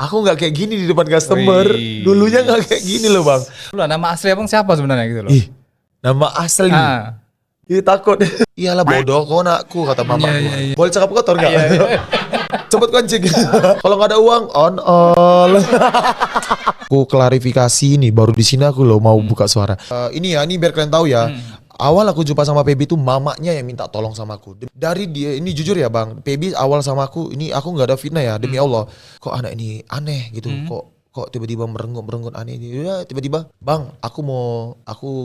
Aku nggak kayak gini di depan customer. Wih. Dulunya nggak kayak gini loh bang. Lu nama asli abang siapa sebenarnya gitu loh? Ih, nama asli. Ah. Ih takut. Iyalah bodoh kau nakku kata mama. Iya. Boleh cakap kotor nggak? Cepet kencing. Kalau nggak ada uang on all. Aku klarifikasi nih baru di sini aku loh mau buka suara. Ini biar kalian tahu ya. Awal aku jumpa sama PB itu mamanya yang minta tolong sama aku. Dari dia ini jujur ya bang, PB awal sama aku ini aku nggak ada fitnah ya demi Allah. Kok anak ini aneh gitu, kok tiba-tiba merenggut aneh ini. Ya, tiba-tiba bang, aku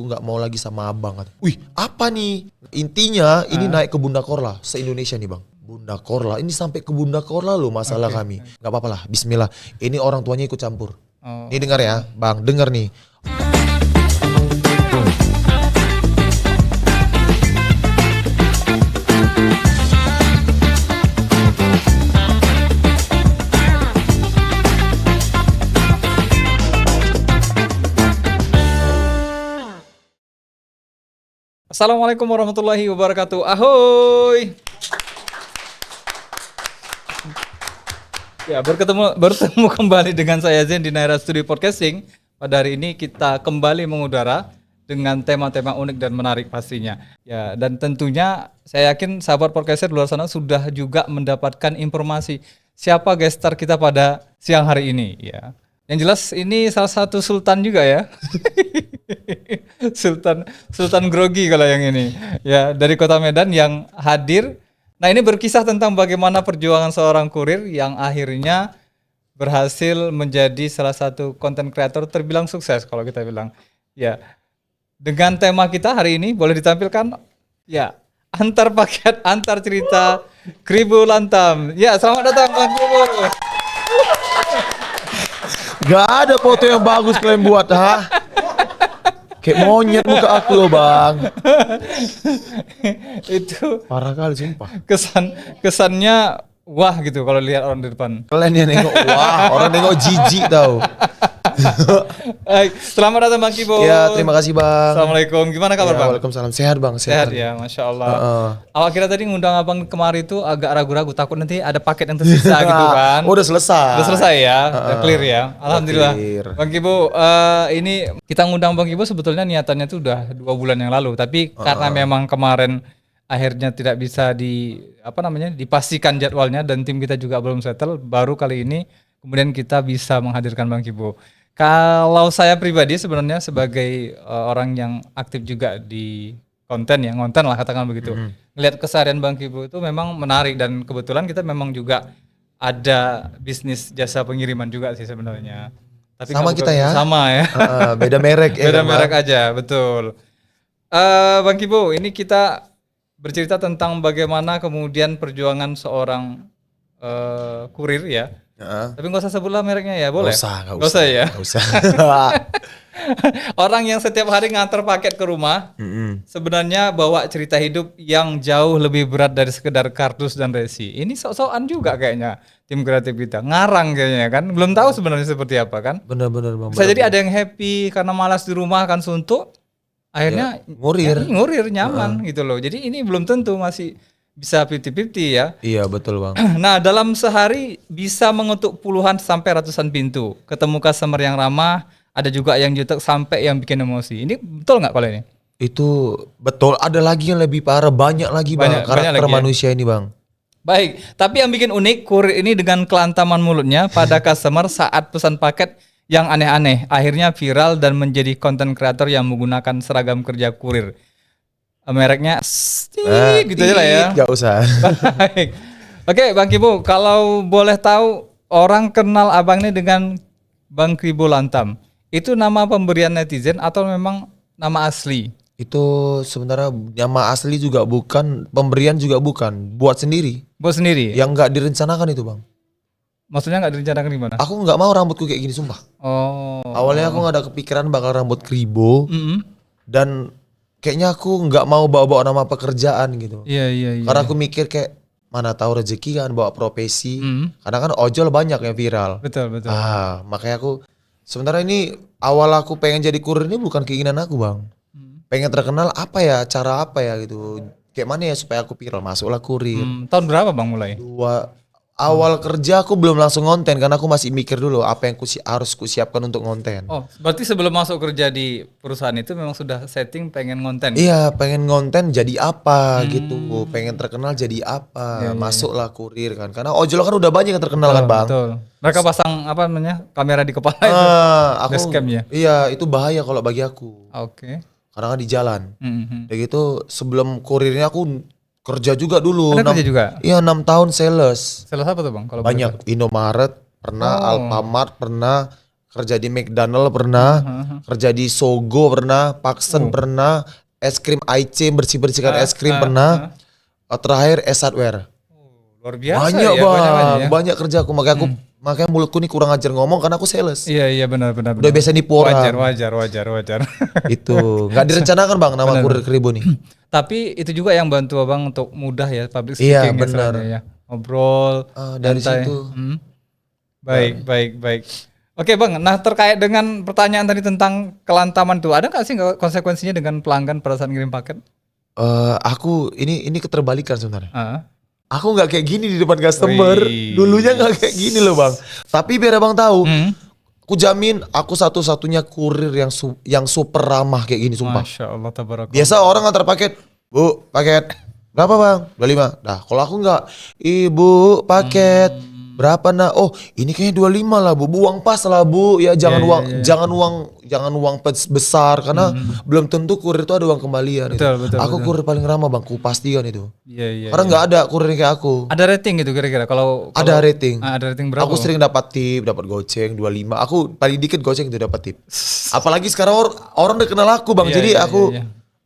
nggak mau lagi sama abang. Wih apa nih? Intinya ini naik ke Bunda Korla se Indonesia nih bang. Bunda Korla ini sampai ke Bunda Korla loh masalah kami. Nggak apa-apa lah, Bismillah. Ini orang tuanya ikut campur. Oh. Ini dengar ya bang, dengar nih. Assalamualaikum warahmatullahi wabarakatuh. Ahoy. Ya, bertemu kembali dengan saya Zen di Naira Studio Podcasting. Pada hari ini kita kembali mengudara dengan tema-tema unik dan menarik pastinya. Ya, dan tentunya saya yakin sahabat podcaster di luar sana sudah juga mendapatkan informasi siapa guest star kita pada siang hari ini ya. Yang jelas ini salah satu sultan juga ya. Sultan grogi kalau yang ini. Ya, dari Kota Medan yang hadir. Nah, ini berkisah tentang bagaimana perjuangan seorang kurir yang akhirnya berhasil menjadi salah satu content creator terbilang sukses kalau kita bilang. Ya. Dengan tema kita hari ini boleh ditampilkan ya, antar paket, antar cerita Kribo Lantam. Ya, selamat datang Bang Kribo. Gak ada foto yang bagus kalian buat, ha? Kayak monyet muka aku loh bang. Itu Parah kali sumpah. kesannya wah gitu kalau lihat orang di depan. Kalian yang nengok, wah orang nengok jijik tau. Baik, selamat datang Bang Kibo. Ya terima kasih bang. Assalamualaikum, gimana kabar Ya, Bang? Waalaikumsalam, sehat bang. Sehat ya, Masya Allah. Awak kira tadi ngundang abang kemari itu agak ragu-ragu, takut nanti ada paket yang tersisa gitu kan. Udah selesai. Udah selesai ya, udah clear ya. Alhamdulillah. clear. Bang Kibo, ini kita ngundang Bang Kibo sebetulnya niatannya tuh udah 2 bulan yang lalu, tapi karena memang kemarin akhirnya tidak bisa dipastikan jadwalnya dan tim kita juga belum settle, baru kali ini kemudian kita bisa menghadirkan Bang Kibo. Kalau saya pribadi sebenarnya sebagai orang yang aktif juga di konten lah katakan begitu. Ngelihat keseharian Bang Kibo itu memang menarik dan kebetulan kita memang juga ada bisnis jasa pengiriman juga sih sebenarnya. Tapi Sama kita ya. Sama ya. Beda merek. Beda merek aja, betul. Bang Kibo, ini kita bercerita tentang bagaimana kemudian perjuangan seorang kurir ya. Tapi nggak usah sebutlah mereknya ya, boleh? Nggak usah ya. Nggak usah. Orang yang setiap hari ngantar paket ke rumah, sebenarnya bawa cerita hidup yang jauh lebih berat dari sekedar kardus dan resi. Ini sok-sokan juga kayaknya tim kreatif kita, ngarang kayaknya kan. Belum tahu sebenarnya seperti apa kan. Bener-bener bang. Bisa jadi ada yang happy karena malas di rumah kan suntuk, akhirnya ngurir nyaman gitu loh. Jadi ini belum tentu, masih bisa 50-50 ya. Iya betul bang. Nah dalam sehari bisa mengetuk puluhan sampai ratusan pintu. Ketemu customer yang ramah, ada juga yang jutek sampai yang bikin emosi. Ini betul nggak kalau ini? Itu betul, ada lagi yang lebih parah, banyak lagi bang. Karakter lagi, manusia ini bang. Baik, tapi yang bikin unik kurir ini dengan kelantaman mulutnya pada customer saat pesan paket yang aneh-aneh. Akhirnya viral dan menjadi content creator yang menggunakan seragam kerja kurir. Mereknya gitu aja lah ya. Gak usah. Baik. Oke Bang Kibo, kalau boleh tahu orang kenal abang ini dengan Bang Kribo Lantam, itu nama pemberian netizen atau memang nama asli? Itu sebenarnya nama asli juga bukan, pemberian juga bukan, buat sendiri. Buat sendiri? Yang nggak direncanakan itu bang. Maksudnya nggak direncanakan gimana? Aku nggak mau rambutku kayak gini sumpah. Oh. Awalnya aku nggak ada kepikiran bakal rambut kribo. Dan kayaknya aku nggak mau bawa-bawa nama pekerjaan gitu. Iya. Karena aku mikir kayak mana tahu rezeki kan bawa profesi. Karena kan ojol banyak yang viral. Betul. Makanya aku sebenarnya ini awal aku pengen jadi kurir ini bukan keinginan aku bang. Pengen terkenal cara apa ya gitu. Kayak mana ya supaya aku viral, masuklah kurir. Tahun berapa bang mulai? Awal kerja aku belum langsung ngonten karena aku masih mikir dulu apa yang harus kusiapkan untuk ngonten. Oh, berarti sebelum masuk kerja di perusahaan itu memang sudah setting pengen konten. Iya, pengen ngonten jadi apa gitu, pengen terkenal jadi apa, masuklah kurir kan. Karena ojol kan udah banyak yang terkenal kan bang. Betul. Mereka pasang apa namanya kamera di kepala itu. Aku Dashcam ya? iya itu bahaya kalau bagi aku. Oke. Karena kan di jalan. Mhm. Kayak gitu sebelum kurirnya aku kerja juga dulu. Ada kerja juga? Iya 6 tahun sales. Salah apa tuh bang? Kalau Banyak Indomaret pernah, Alfamart pernah, kerja di McDonald pernah, kerja di Sogo pernah, Paxson pernah, es krim IC bersih-bersihkan es krim pernah, terakhir S Hardware. luar biasa Banyak ya, bang, ya. banyak kerja aku makanya mulutku nih kurang ajar ngomong karena aku sales. Iya benar. Udah biasa nipu orang. Wajar. Itu nggak direncanakan bang nama kurir Kribo nih. Tapi itu juga yang bantu abang untuk mudah ya public Iya, speaking benar. ya. Ngobrol Dari santai. situ. Baik. Oke bang, nah terkait dengan pertanyaan tadi tentang kelantaman tuh, ada nggak sih konsekuensinya dengan pelanggan pada saat ngirim paket? Aku ini keterbalikan sebenarnya. Ah. Aku nggak kayak gini di depan customer. Wih. Dulunya nggak kayak gini loh bang. Tapi biar abang tahu, Hmm. aku jamin aku satu-satunya kurir yang super ramah kayak gini sumpah. Masya Allah tabarakallah. Biasa orang antar paket, Bu, paket berapa bang? 25. Nah kalau aku nggak, Ibu paket berapa nak? Oh ini kayaknya 25 lah bu, uang pas lah bu. Ya jangan jangan uang besar karena belum tentu kurir itu ada uang kembalian. Betul. Aku kurir paling ramah bang, ku pastikan itu. Iya. Karena nggak ada kurir kayak aku. Ada rating gitu kira-kira kalau Ada rating. ada rating berapa? Aku sering dapat tip, dapat goceng 25. Aku paling dikit goceng itu dapat tip. Apalagi sekarang orang udah kenal aku bang, jadi aku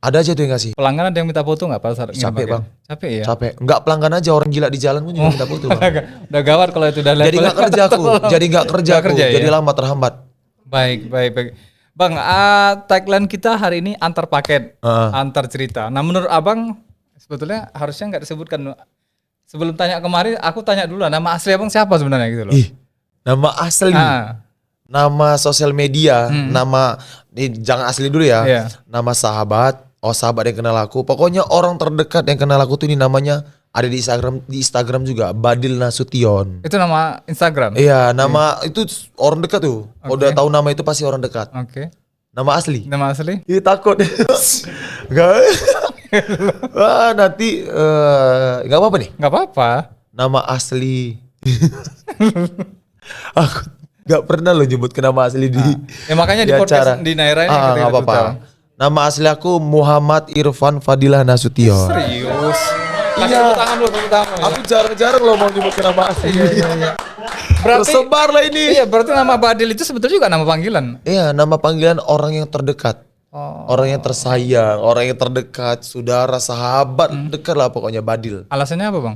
ada aja tuh yang ngasih. Pelanggan ada yang minta foto nggak pada saat ngirim Capek paket? bang. Capek ya. Capek. Enggak pelanggan aja, orang gila di jalan pun juga minta foto bang. Udah gawat kalau itu udah Jadi levelnya. nggak kerja aku, jadi nggak kerja aku, kerja, jadi ya? lama terhambat. Baik. Bang, tagline kita hari ini antar paket, antar cerita. Nah menurut abang sebetulnya harusnya nggak disebutkan. Sebelum tanya kemarin, aku tanya dulu lah, nama asli abang siapa sebenarnya gitu loh. Ih, nama asli, nama sosial media, nama jangan asli dulu ya. Iya. Nama sahabat, sahabat yang kenal aku. Pokoknya orang terdekat yang kenal aku tuh ini namanya ada di Instagram juga, Badil Nasution. Itu nama Instagram? Iya, nama itu orang dekat tuh. Udah tahu nama itu pasti orang dekat. Oke. Nama asli. Nama asli? Ih, takut. Enggak. Nanti enggak apa-apa nih. Nggak apa-apa. Nama asli. Aku enggak pernah lo nyebut ke nama asli di Ya makanya di podcast di Naira ini kita enggak apa-apa. tahu. Nama asli aku Muhammad Irfan Fadilah Nasution. Serius? Kasih Iya. tepuk tangan dulu, tepuk tangan. Aku jarang-jarang lo mau nyebut ke nama asli. Iya. Berarti Tersebar lah ini. iya, berarti nama Badil itu sebetulnya juga nama panggilan. Iya, nama panggilan orang yang terdekat. Oh. Orang yang tersayang, orang yang terdekat, saudara, sahabat, dekat lah pokoknya Badil. Alasannya apa, Bang?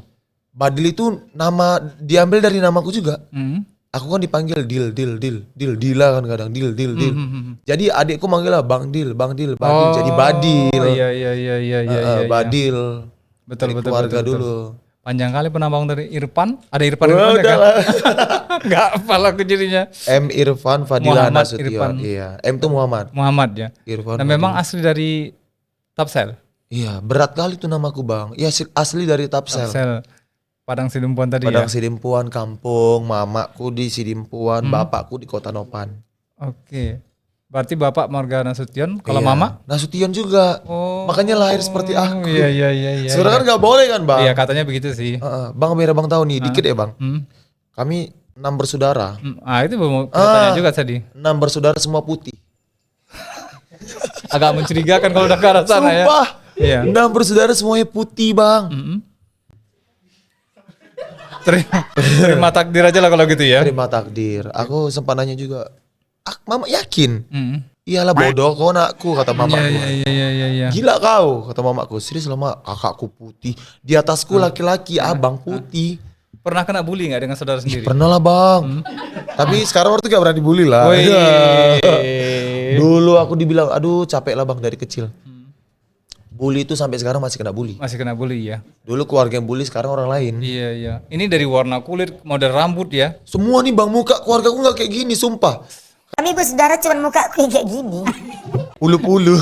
Badil itu nama diambil dari namaku juga. Hmm. Aku kan dipanggil Dila kan kadang Dil. Jadi adikku manggil lah Bang Dil. Jadi Badil. Iya. Badil. Betul. Dari keluarga dulu. Panjang kali penambang dari Irfan. Ada Irfan ya kan? Enggak hafal aku jadinya. M Irfan Fadilah Muhammad Nasution. Irfan. Iya. M itu Muhammad. Muhammad ya. Irfan. Dan memang asli dari Tapsel. Iya, berat kali tuh namaku Bang. Iya, asli dari Tapsel. Tapsel. Padang Sidempuan tadi Padang ya. Sidimpuan kampung, mamaku di Sidimpuan, bapakku di Kota Nopan. Oke. Berarti Bapak Marga Nasution, kalau Iya. Mama? Nasution juga. Oh. Makanya lahir seperti aku. Iya. Sebenarnya kan nggak boleh kan Bang? Iya, katanya begitu sih. Bang biar Bang tahu nih, dikit ya Bang. Hmm. Kami 6 bersaudara. Itu mau tanya juga tadi. 6 bersaudara semua putih. Agak mencurigakan kalau udah ke arah sana ya. Sumpah. Iya. 6 bersaudara semuanya putih Bang. Terima takdir aja lah kalau gitu ya. Terima takdir. Aku sempat nanya juga. Mama yakin? Mm. Iyalah bodoh kau nakku kata mamaku. Iya. Gila kau kata mamaku. Serius lama kakakku putih. Di atasku laki-laki, abang putih. Pernah kena bully nggak dengan saudara sendiri? Pernah lah Bang. Tapi sekarang waktu gak pernah dibully lah. Wih. Dulu aku dibilang, aduh capek lah Bang dari kecil. Bully itu sampai sekarang masih kena bully. Masih kena bully ya. Dulu keluarga yang bully, sekarang orang lain. Iya. Ini dari warna kulit, model rambut ya. Semua nih Bang, muka keluarga aku gak kayak gini, sumpah. Kami bersaudara cuman muka kayak gini. Ulu-ulu.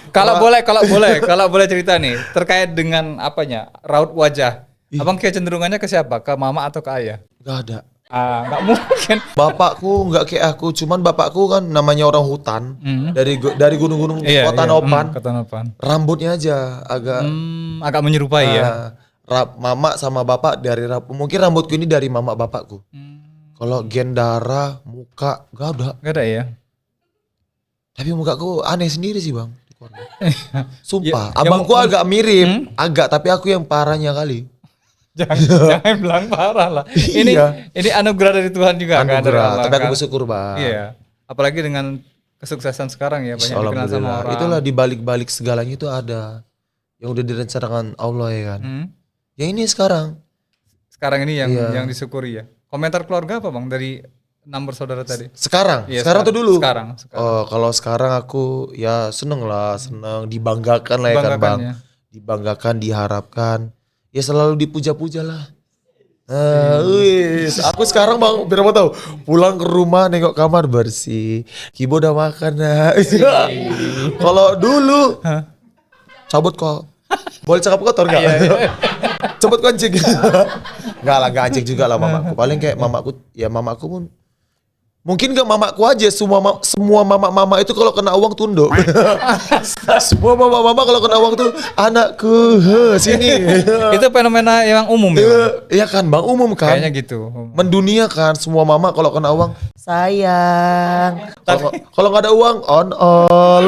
Kalau boleh cerita nih terkait dengan apanya raut wajah Abang kecenderungannya ke siapa? Ke mama atau ke ayah? Gak ada. Ah, nggak mungkin. Bapakku nggak kayak aku, cuman bapakku kan namanya orang hutan dari gunung-gunung kota Nopan. Kota Nopan. Rambutnya aja agak Agak menyerupai ya. mama sama bapak dari mungkin rambutku ini dari mama bapakku. Kalau gen darah, muka gak ada. Gak ada ya. Tapi mukaku aneh sendiri sih bang. Sumpah, Ya, abangku agak mirip, agak tapi aku yang parahnya kali. Jangan bilang parah lah. Ini Iya. ini anugerah dari Tuhan juga kan. dari Anugerah, Allah, tapi aku kan? bersyukur bang. Iya. Apalagi dengan kesuksesan sekarang ya, banyak dikenal sama Alhamdulillah. orang. Itulah di balik-balik segalanya itu ada yang udah direncanakan Allah ya kan. Ya ini sekarang. Sekarang ini yang Iya. disyukuri ya. Komentar keluarga apa bang dari 6 bersaudara tadi? Sekarang, Iya, sekarang tuh dulu. Sekarang. Oh, kalau sekarang aku ya seneng lah, seneng dibanggakan lah ya kan Dibanggakan bang. ya. Dibanggakan, diharapkan, ya selalu dipuja-puja lah. Aku sekarang bang, biar mau tahu, pulang ke rumah nengok kamar bersih, Kibo udah makan nah. Kalau dulu, cabut kok, boleh cakap kotor nggak? Cabut kok anjing. Enggak lah, gak anjing juga lah mamaku. Paling kayak mamaku, ya mamaku pun mungkin gak mamaku aja, semua mama-mama itu kalau kena uang tunduk. Semua mama-mama kalau kena uang tuh anakku sini. Itu fenomena yang umum ya. Bang? Iya kan bang, umum kan. Kayaknya gitu. Mendunia kan, semua mama kalau kena uang sayang. Kalau nggak ada uang on all.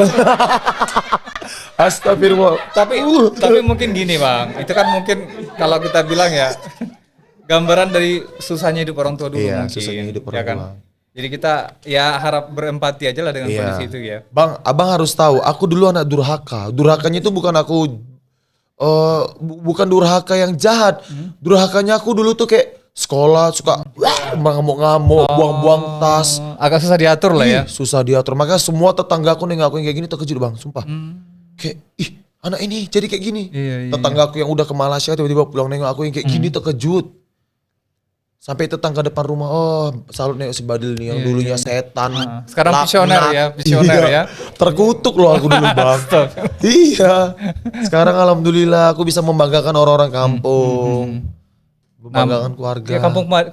Astagfirullah. Tapi mungkin gini bang, itu kan mungkin kalau kita bilang ya gambaran dari susahnya hidup orang tua dulu Iya, mungkin. susahnya hidup orang ya kan? tua. Jadi kita ya harap berempati aja lah dengan Iya. kondisi itu ya. Bang, abang harus tahu, aku dulu anak durhaka. Durhakanya itu bukan aku, bukan durhaka yang jahat. Durhakanya aku dulu tuh kayak sekolah suka ngamuk-ngamuk, buang-buang tas. Agak susah diatur lah ya. Ih, susah diatur. Makanya semua tetangga aku nengok aku yang kayak gini terkejut bang, sumpah. Kayak, ih anak ini jadi kayak gini. Iya. Tetangga aku yang udah ke Malaysia tiba-tiba pulang nengok aku yang kayak gini terkejut. Sampai tetangga depan rumah, oh salut nengok si Badil nih yang dulunya setan. Sekarang laknat. visioner ya, visioner ya. Terkutuk loh aku dulu bang. Iya. Sekarang alhamdulillah aku bisa membanggakan orang-orang kampung. Membanggakan keluarga. Ya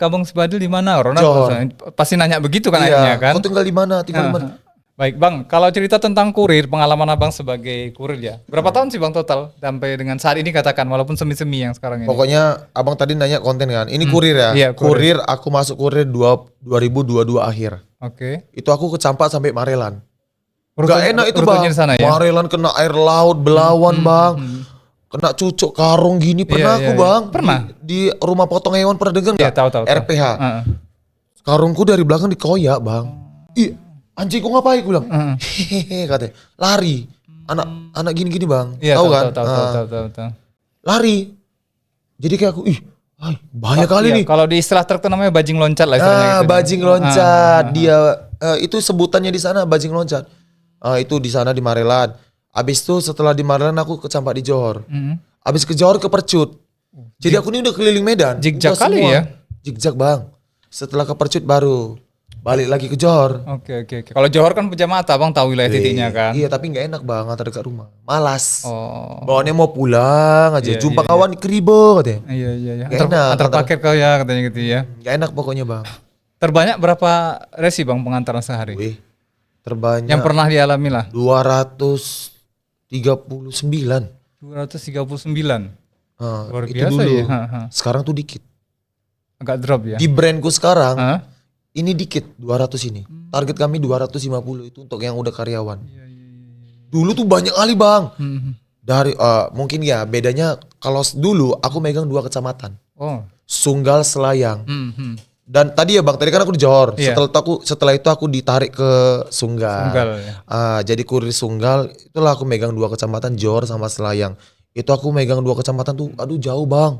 kampung Sibadil di mana? Orang Johor. pasti nanya begitu kan Iya, akhirnya kan. kau tinggal di mana? Tinggal di mana? Baik bang, kalau cerita tentang kurir, pengalaman abang sebagai kurir ya. Berapa tahun sih bang total sampai dengan saat ini katakan, walaupun semi-semi yang sekarang ini. Pokoknya abang tadi nanya konten kan. Ini kurir ya. Iya, kurir. Kurir aku masuk kurir 2022 akhir. Oke. Itu aku ke Campak sampai Marelan. Gak Rutenya- enak itu rutenya bang. di sana ya? Marelan kena air laut, belawan bang. Kena cucuk karung gini pernah Iya, aku iya. bang. Pernah? Di rumah potong hewan pernah dengar Iya, nggak? tahu. RPH. Karungku dari belakang dikoyak bang. Ih anjing kok ngapain aku bilang. Hehehe katanya. Lari. Anak gini-gini bang. Iya, tahu kan? Tahu. Lari. Jadi kayak aku bahaya kali Iya, nih. kalau di istilah truk itu namanya bajing loncat lah istilahnya gitu. Bajing loncat. Dia itu sebutannya di sana bajing loncat. Itu di sana di Marelan. Abis itu setelah di Marelan aku ke Campak di Johor. Abis ke Johor ke Percut. Jadi aku ini udah keliling Medan. Zigzag Udah kali semua. ya? Zigzag bang. Setelah ke Percut baru balik lagi ke Johor. Oke. Kalau Johor kan pejam mata bang, tahu wilayah titiknya kan. Iya tapi nggak enak bang antar dekat rumah. Malas. Oh. Bawaannya mau pulang aja. Iya, Jumpa iya, kawan keribo katanya. Iya. Nggak enak, Antar paket kau ya katanya gitu ya. Nggak enak pokoknya bang. Terbanyak berapa resi bang pengantaran sehari? Wih, terbanyak Yang pernah dialami lah. 239. 239. Luar Itu biasa dulu. ya. Sekarang tuh dikit. Agak drop ya. Di brandku sekarang Hah? ini dikit 200 ini. Target kami 250 itu untuk yang udah karyawan. Dulu tuh banyak kali bang. Dari mungkin ya bedanya kalau dulu aku megang 2 kecamatan. Oh. Sunggal, Selayang. Dan tadi ya bang, tadi kan aku di Johor. Iya. Setelah itu aku ditarik ke Sunggal. Sunggal, ya. Jadi kurir Sunggal, itulah aku megang 2 kecamatan Johor sama Selayang. Itu aku megang 2 kecamatan tuh, aduh jauh bang.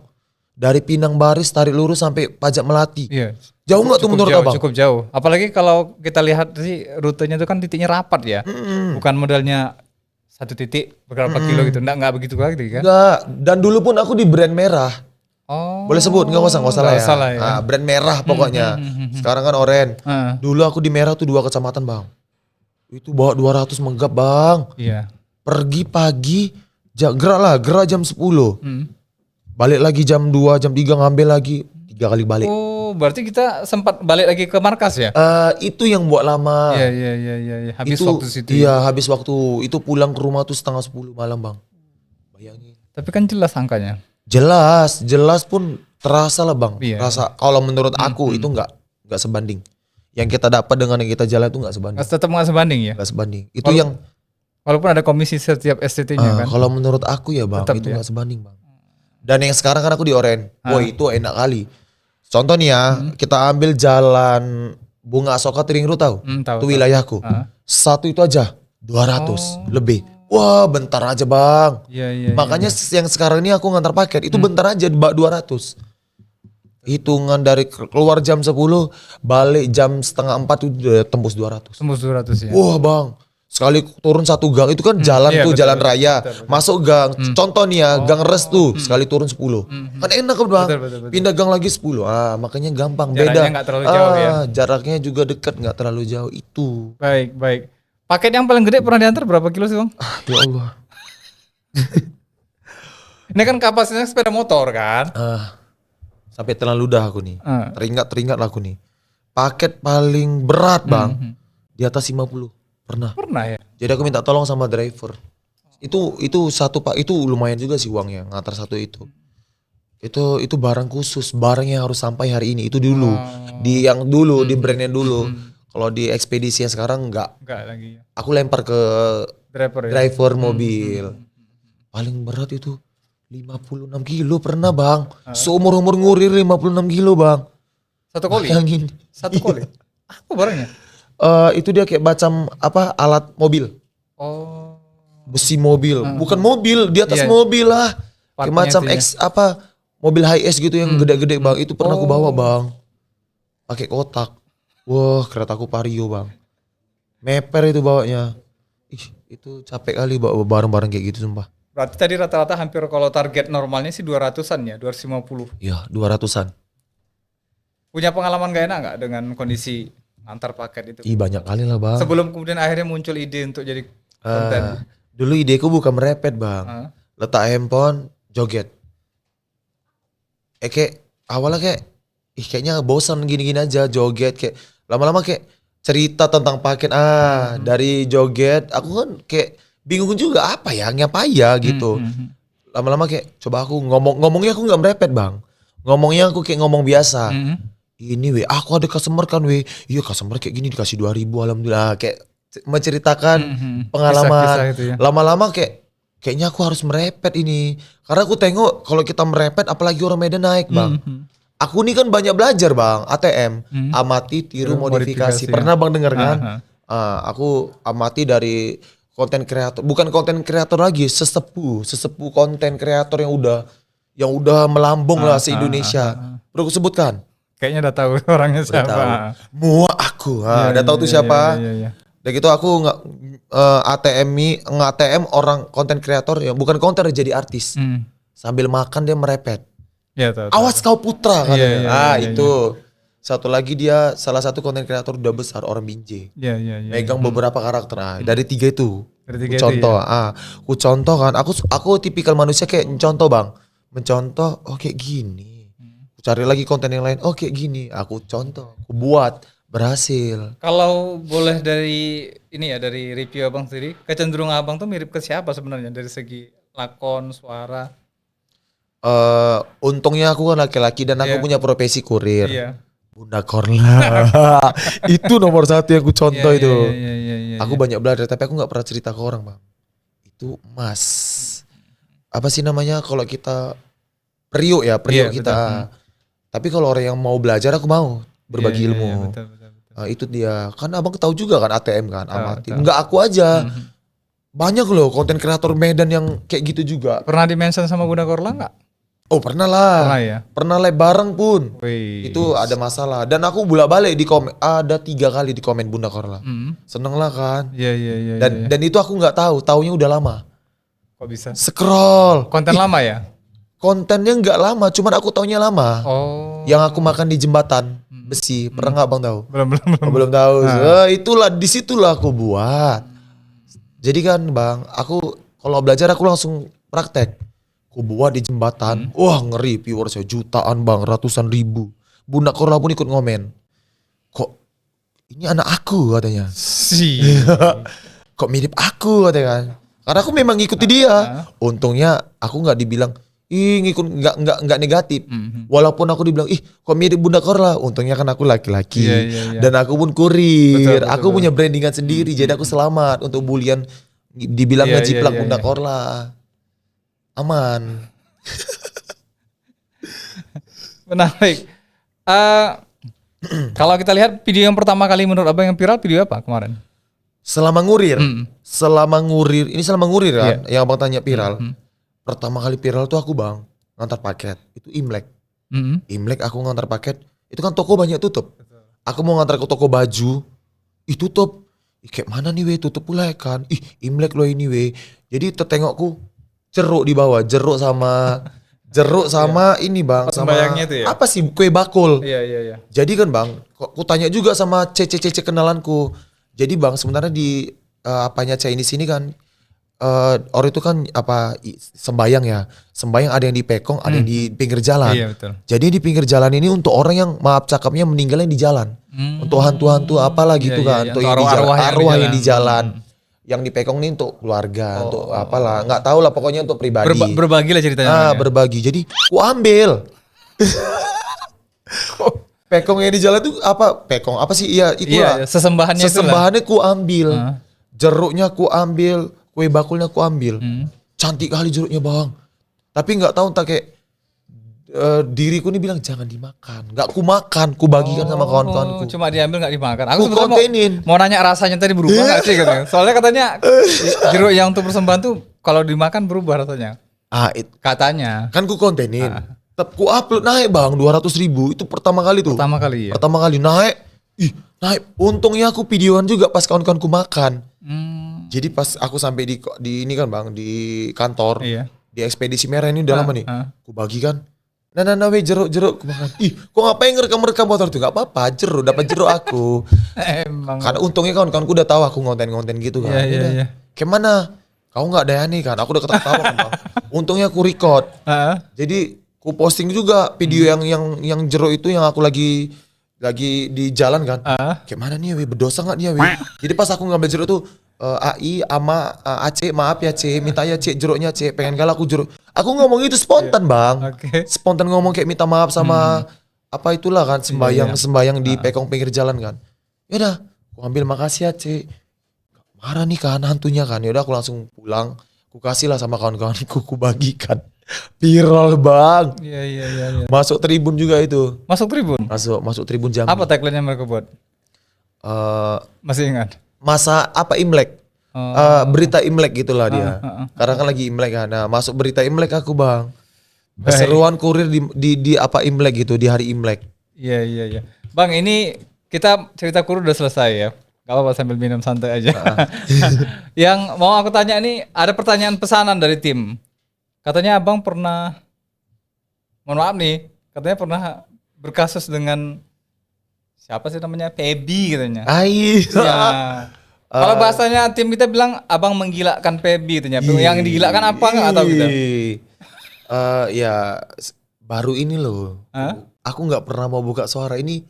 Dari Pinang Baris tarik lurus sampai Pajak Melati. Iya. Jauh nggak tuh menurut abang? Cukup jauh. Apalagi kalau kita lihat sih rutenya itu kan titiknya rapat ya. Bukan modelnya satu titik berapa kilo gitu. Nggak begitu lagi kan? Enggak. Dan dulu pun aku di brand merah. Oh. Boleh sebut? Nggak usah Nggak lah ya. salah ya. Brand merah pokoknya. Sekarang kan oren. Dulu aku di merah tuh 2 kecamatan bang. Itu bawa 200 menggap bang. Iya. Pergi pagi, gerak jam 10. Balik lagi jam 2, jam 3 ngambil lagi 3 kali balik. Oh, berarti kita sempat balik lagi ke markas ya? Itu yang buat lama. Iya. Habis itu, waktu situ. Iya, habis waktu. Itu pulang ke rumah tuh 9:30 malam, Bang. Bayangin. Tapi kan jelas angkanya. Jelas pun terasa lah, Bang. Iya. Rasa kalau menurut aku itu enggak sebanding. Yang kita dapat dengan yang kita jalan itu enggak sebanding. Tetap nggak sebanding ya? Enggak sebanding. Itu yang Walaupun ada komisi setiap STT-nya kan. kalau menurut aku ya, Bang, Tetap itu ya? enggak sebanding, Bang. Dan yang sekarang kan aku di Oren. Wah, itu enak kali. Contoh nih ya, kita ambil jalan Bunga Asoka Ring Road tahu? Tahu. Itu wilayahku. Satu itu aja 200 lebih. Wah, bentar aja, Bang. Iya. Makanya yang sekarang ini aku ngantar paket itu bentar aja 200. Hitungan dari keluar jam 10, balik jam setengah 4 udah tembus 200. Tembus 200 ya. Wah, Bang. Sekali turun satu gang itu kan jalan iya, tuh, betul, jalan raya. betul. Masuk gang. Contoh nih ya, gang res tuh sekali turun 10. Kan enak kan, Bang. Betul. Pindah gang lagi 10. Makanya gampang. Jaraknya Beda. nggak terlalu jauh ya. Jaraknya juga dekat, nggak terlalu jauh itu. Baik. Paket yang paling gede pernah diantar berapa kilo sih, Bang? Ya Allah. Ini kan kapasitasnya sepeda motor kan? Sampai terlalu ludah aku nih. Ah. Teringat lah aku nih. Paket paling berat, Bang. Di atas 50. Pernah. Pernah ya? Jadi aku minta tolong sama driver. Itu satu Pak, itu lumayan juga sih uangnya ngantar satu itu. Itu barang khusus, barang yang harus sampai hari ini. Itu dulu. Di yang dulu, di brandnya dulu. Kalau di ekspedisi yang sekarang enggak. Enggak lagi ya. Aku lempar ke Driver ya? driver mobil. Paling berat itu 56 kilo pernah, Bang. Seumur-umur ngurir 56 kilo, Bang. Satu koli? Bayangin. Satu koli? Apa barangnya? Itu dia kayak macam apa, alat mobil. Oh. Besi mobil. Bukan mobil, di atas Iya. mobil lah. Kayak Partnya macam itu ya? mobil high S gitu yang gede-gede, Bang. Itu pernah aku bawa, Bang. Pakai kotak. Wah, keretaku Vario, Bang. Meper itu bawanya. Itu capek kali bawa barang-barang kayak gitu, sumpah. Berarti tadi rata-rata hampir kalau target normalnya sih 200-an ya, 250. Iya, 200-an. Punya pengalaman gak enak gak dengan kondisi antar paket itu? Banyak kali lah, Bang. Sebelum kemudian akhirnya muncul ide untuk jadi konten. Dulu ideku bukan merepet, Bang. Letak handphone, joget. Kayak awalnya kayaknya bosan gini-gini aja joget, kayak lama-lama kayak cerita tentang paket. Dari joget aku kan kayak bingung juga apa ya, ngapain ya gitu. Lama-lama kayak coba aku ngomongnya aku nggak merepet, Bang. Ngomongnya aku kayak ngomong biasa. Ini aku ada customer kan iya customer kayak gini dikasih 2.000 alhamdulillah, kayak menceritakan pengalaman. Kisah-kisah itu ya. Lama-lama kayaknya aku harus merepet ini. Karena aku tengok kalau kita merepet apalagi orang Medan naik, Bang. Aku nih kan banyak belajar, Bang, ATM. Amati, tiru, modifikasi. modifikasi, Pernah Bang dengar kan? Aku amati dari konten kreator, bukan konten kreator lagi, sesepuh konten kreator yang udah melambung lah se-Indonesia. Perlu aku sebutkan? Kayaknya udah tahu orangnya Udah siapa. tahu. Muak aku. Udah tahu tuh siapa. Iya. Dan gitu aku nge-ATM orang konten kreator yang bukan konten, jadi artis. Sambil makan dia merepet. Iya, tahu. Awas kau putra kan. Iya, Itu. Satu lagi dia salah satu konten kreator udah besar, orang Binjai. Iya. Megang beberapa karakter. Dari 3 itu. Dari 3 itu Contoh, ya? aku contoh kan. Aku tipikal manusia kayak mencontoh, Bang. Mencontoh, kayak gini. Cari lagi konten yang lain, kayak gini. Aku contoh, aku buat, berhasil. Kalau boleh dari ini ya, dari review Abang sendiri, kecenderungan Abang tuh mirip ke siapa sebenarnya dari segi lakon, suara? Untungnya aku kan laki-laki dan aku punya profesi kurir. Iya. Bunda Korla. Itu nomor 1 yang aku contoh itu. Iya. Aku banyak belajar, tapi aku nggak pernah cerita ke orang, Bang. Itu emas. Apa sih namanya kalau kita periuk Iya, kita. betul. Tapi kalau orang yang mau belajar, aku mau berbagi Iya, ilmu. betul. Itu dia. Kan Abang tahu juga kan ATM kan, amati. tahu. Enggak aku aja. Banyak loh konten kreator Medan yang kayak gitu juga. Pernah di-mention sama Bunda Korla nggak? Oh, pernah lah. Pernah ya? Pernah live bareng pun. Wih. Itu ada masalah. Dan aku bolak-balik di komen. Ada 3 kali di komen Bunda Korla. Seneng lah kan. Iya. Dan itu aku nggak tahu. Taunya udah lama. Kok bisa? Scroll. Konten lama ya? Kontennya nggak lama. Cuman aku taunya lama. Oh. Yang aku makan di jembatan besi. Pernah nggak Bang tahu? Belum. Belum tahu. Itulah disitulah aku buat. Jadi kan, Bang, aku kalau belajar aku langsung praktek. Aku ku buat di jembatan. Wah ngeri viewers ya, jutaan bang, ratusan ribu. Bunda Korla pun ikut ngomen. Kok ini anak aku katanya. Kok mirip aku katanya kan. Karena aku memang ngikuti dia. Untungnya aku nggak dibilang ngikut nggak negatif. Walaupun aku dibilang kok mirip Bunda Korla. Untungnya kan aku laki-laki. Dan aku pun kurir. Betul, aku punya brandingan sendiri. Jadi aku selamat untuk bulian dibilangnya jiplak Bunda Korla. Aman. Menarik. Kalau kita lihat video yang pertama kali menurut abang yang viral, video apa kemarin? Selama ngurir. Ini selama ngurir kan. Yang abang tanya viral. Pertama kali viral tuh aku bang ngantar paket. Itu Imlek. Imlek aku ngantar paket. Itu kan toko banyak tutup. Aku mau ngantar ke toko baju. Tutup. Kayak mana nih tutup pula kan. Imlek loh ini Jadi tertengokku jeruk di bawah. Jeruk sama ini bang. Sama itu ya? apa sih kue bakul. Iya. Jadi kan bang. Aku tanya juga sama cece kenalanku. Jadi bang sebenarnya di apanya Chinese ini kan. Orang itu kan sembayang ya. Sembayang ada yang di Pekong, ada yang di pinggir jalan. Iya betul. Jadi di pinggir jalan ini untuk orang yang maaf cakapnya meninggalnya di jalan. Untuk hantu-hantu apalah gitu kan. Iya. Untuk yang di jalan, arwah yang di jalan. Yang di Pekong ini untuk keluarga, untuk apalah. Nggak tahu lah pokoknya untuk pribadi. Berbagi lah ceritanya. Berbagi. Jadi ku ambil. Pekong yang di jalan itu apa? Pekong apa sih? Iya itulah. Iya, sesembahannya ku ambil. Jeruknya ku ambil. Kue bakulnya aku ambil. Cantik kali jeruknya bang. Tapi gak tahu entah kayak diriku nih bilang jangan dimakan. Gak ku makan, ku bagikan sama kawan-kawanku. Cuma diambil gak dimakan. Aku Ku kontenin. mau nanya rasanya tadi berubah gak sih katanya. Soalnya katanya jeruk yang untuk persembahan tuh kalau dimakan berubah rasanya. Katanya. Kan ku kontenin. Tetap ku upload naik bang 200.000. Itu pertama kali tuh. Pertama kali ya. Pertama kali naik. Naik. Untungnya aku videoan juga pas kawan-kawanku makan. Jadi pas aku sampai di ini kan bang di kantor di ekspedisi merah ini udah lama nih, aku bagi kan, nah jeruk aku makan. Kok ngapain ngerekam motor tuh? Gak apa-apa, dapat jeruk aku. Emang. Karena untungnya kawan-kawanku udah tahu aku ngonten gitu kan. Iya. Gimana? Kau nggak dayani kan? Aku udah ketawa kan bang. Untungnya aku record. Jadi aku posting juga video yang jeruk itu yang aku lagi di jalan kan. Kayak mana nih berdosa nggak nih Jadi pas aku ngambil jeruk tuh AI ama Aceh maaf ya C minta ya C jeruknya C pengen kalah aku jeruk. Aku ngomong itu spontan bang. Spontan ngomong kayak minta maaf sama apa itulah kan sembayang di Pekong pinggir jalan kan. Yaudah aku ambil makasih ya C. Marah nih kan hantunya kan. Yaudah aku langsung pulang. Aku kasih lah sama kawan-kawanku aku bagikan. Viral bang. Iya. Masuk Tribun juga itu. Masuk Tribun? Masuk Tribun Jambi. Apa tagline-nya mereka buat? Masih ingat? Masa apa Imlek? Berita Imlek gitulah dia. Karena kan lagi Imlek kan. Nah, masuk berita Imlek aku bang. Keseruan kurir di apa Imlek gitu di hari Imlek. Iya. Bang ini kita cerita kurir udah selesai ya. Gak apa-apa sambil minum santai aja. Yang mau aku tanya nih ada pertanyaan pesanan dari tim. Katanya abang pernah, mohon maaf nih, katanya pernah berkasus dengan siapa sih namanya? Pebi katanya. Ya. Kalau bahasanya tim kita bilang abang menggilakkan Pebi katanya. Yang digilakan apa nggak tahu kita. Ya baru ini loh. Aku nggak pernah mau buka suara ini.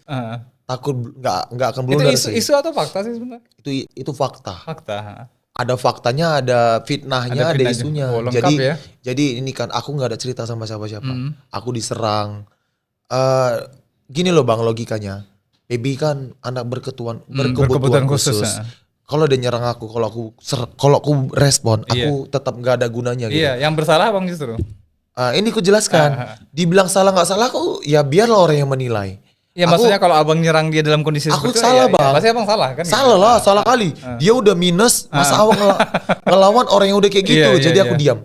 Takut nggak akan blunder sih. Itu isu atau fakta sih sebenarnya? Itu fakta. Fakta. Ada faktanya, ada fitnahnya, ada isunya. Jadi ini kan aku nggak ada cerita sama siapa-siapa. Aku diserang. Gini loh bang logikanya. Baby kan anak berkebutuhan khusus. Kalau dia nyerang aku, kalau aku respon, aku tetap nggak ada gunanya. Gitu. Iya, yang bersalah bang justru. Ini ku jelaskan. Dibilang salah nggak salah, aku ya biarlah orang yang menilai. Ya maksudnya kalau abang nyerang dia dalam kondisi aku seperti salah itu, bang. pasti abang salah kan? Salah lah, salah kali. Dia udah minus, masa awang ngelawan orang yang udah kayak gitu. Jadi aku diam.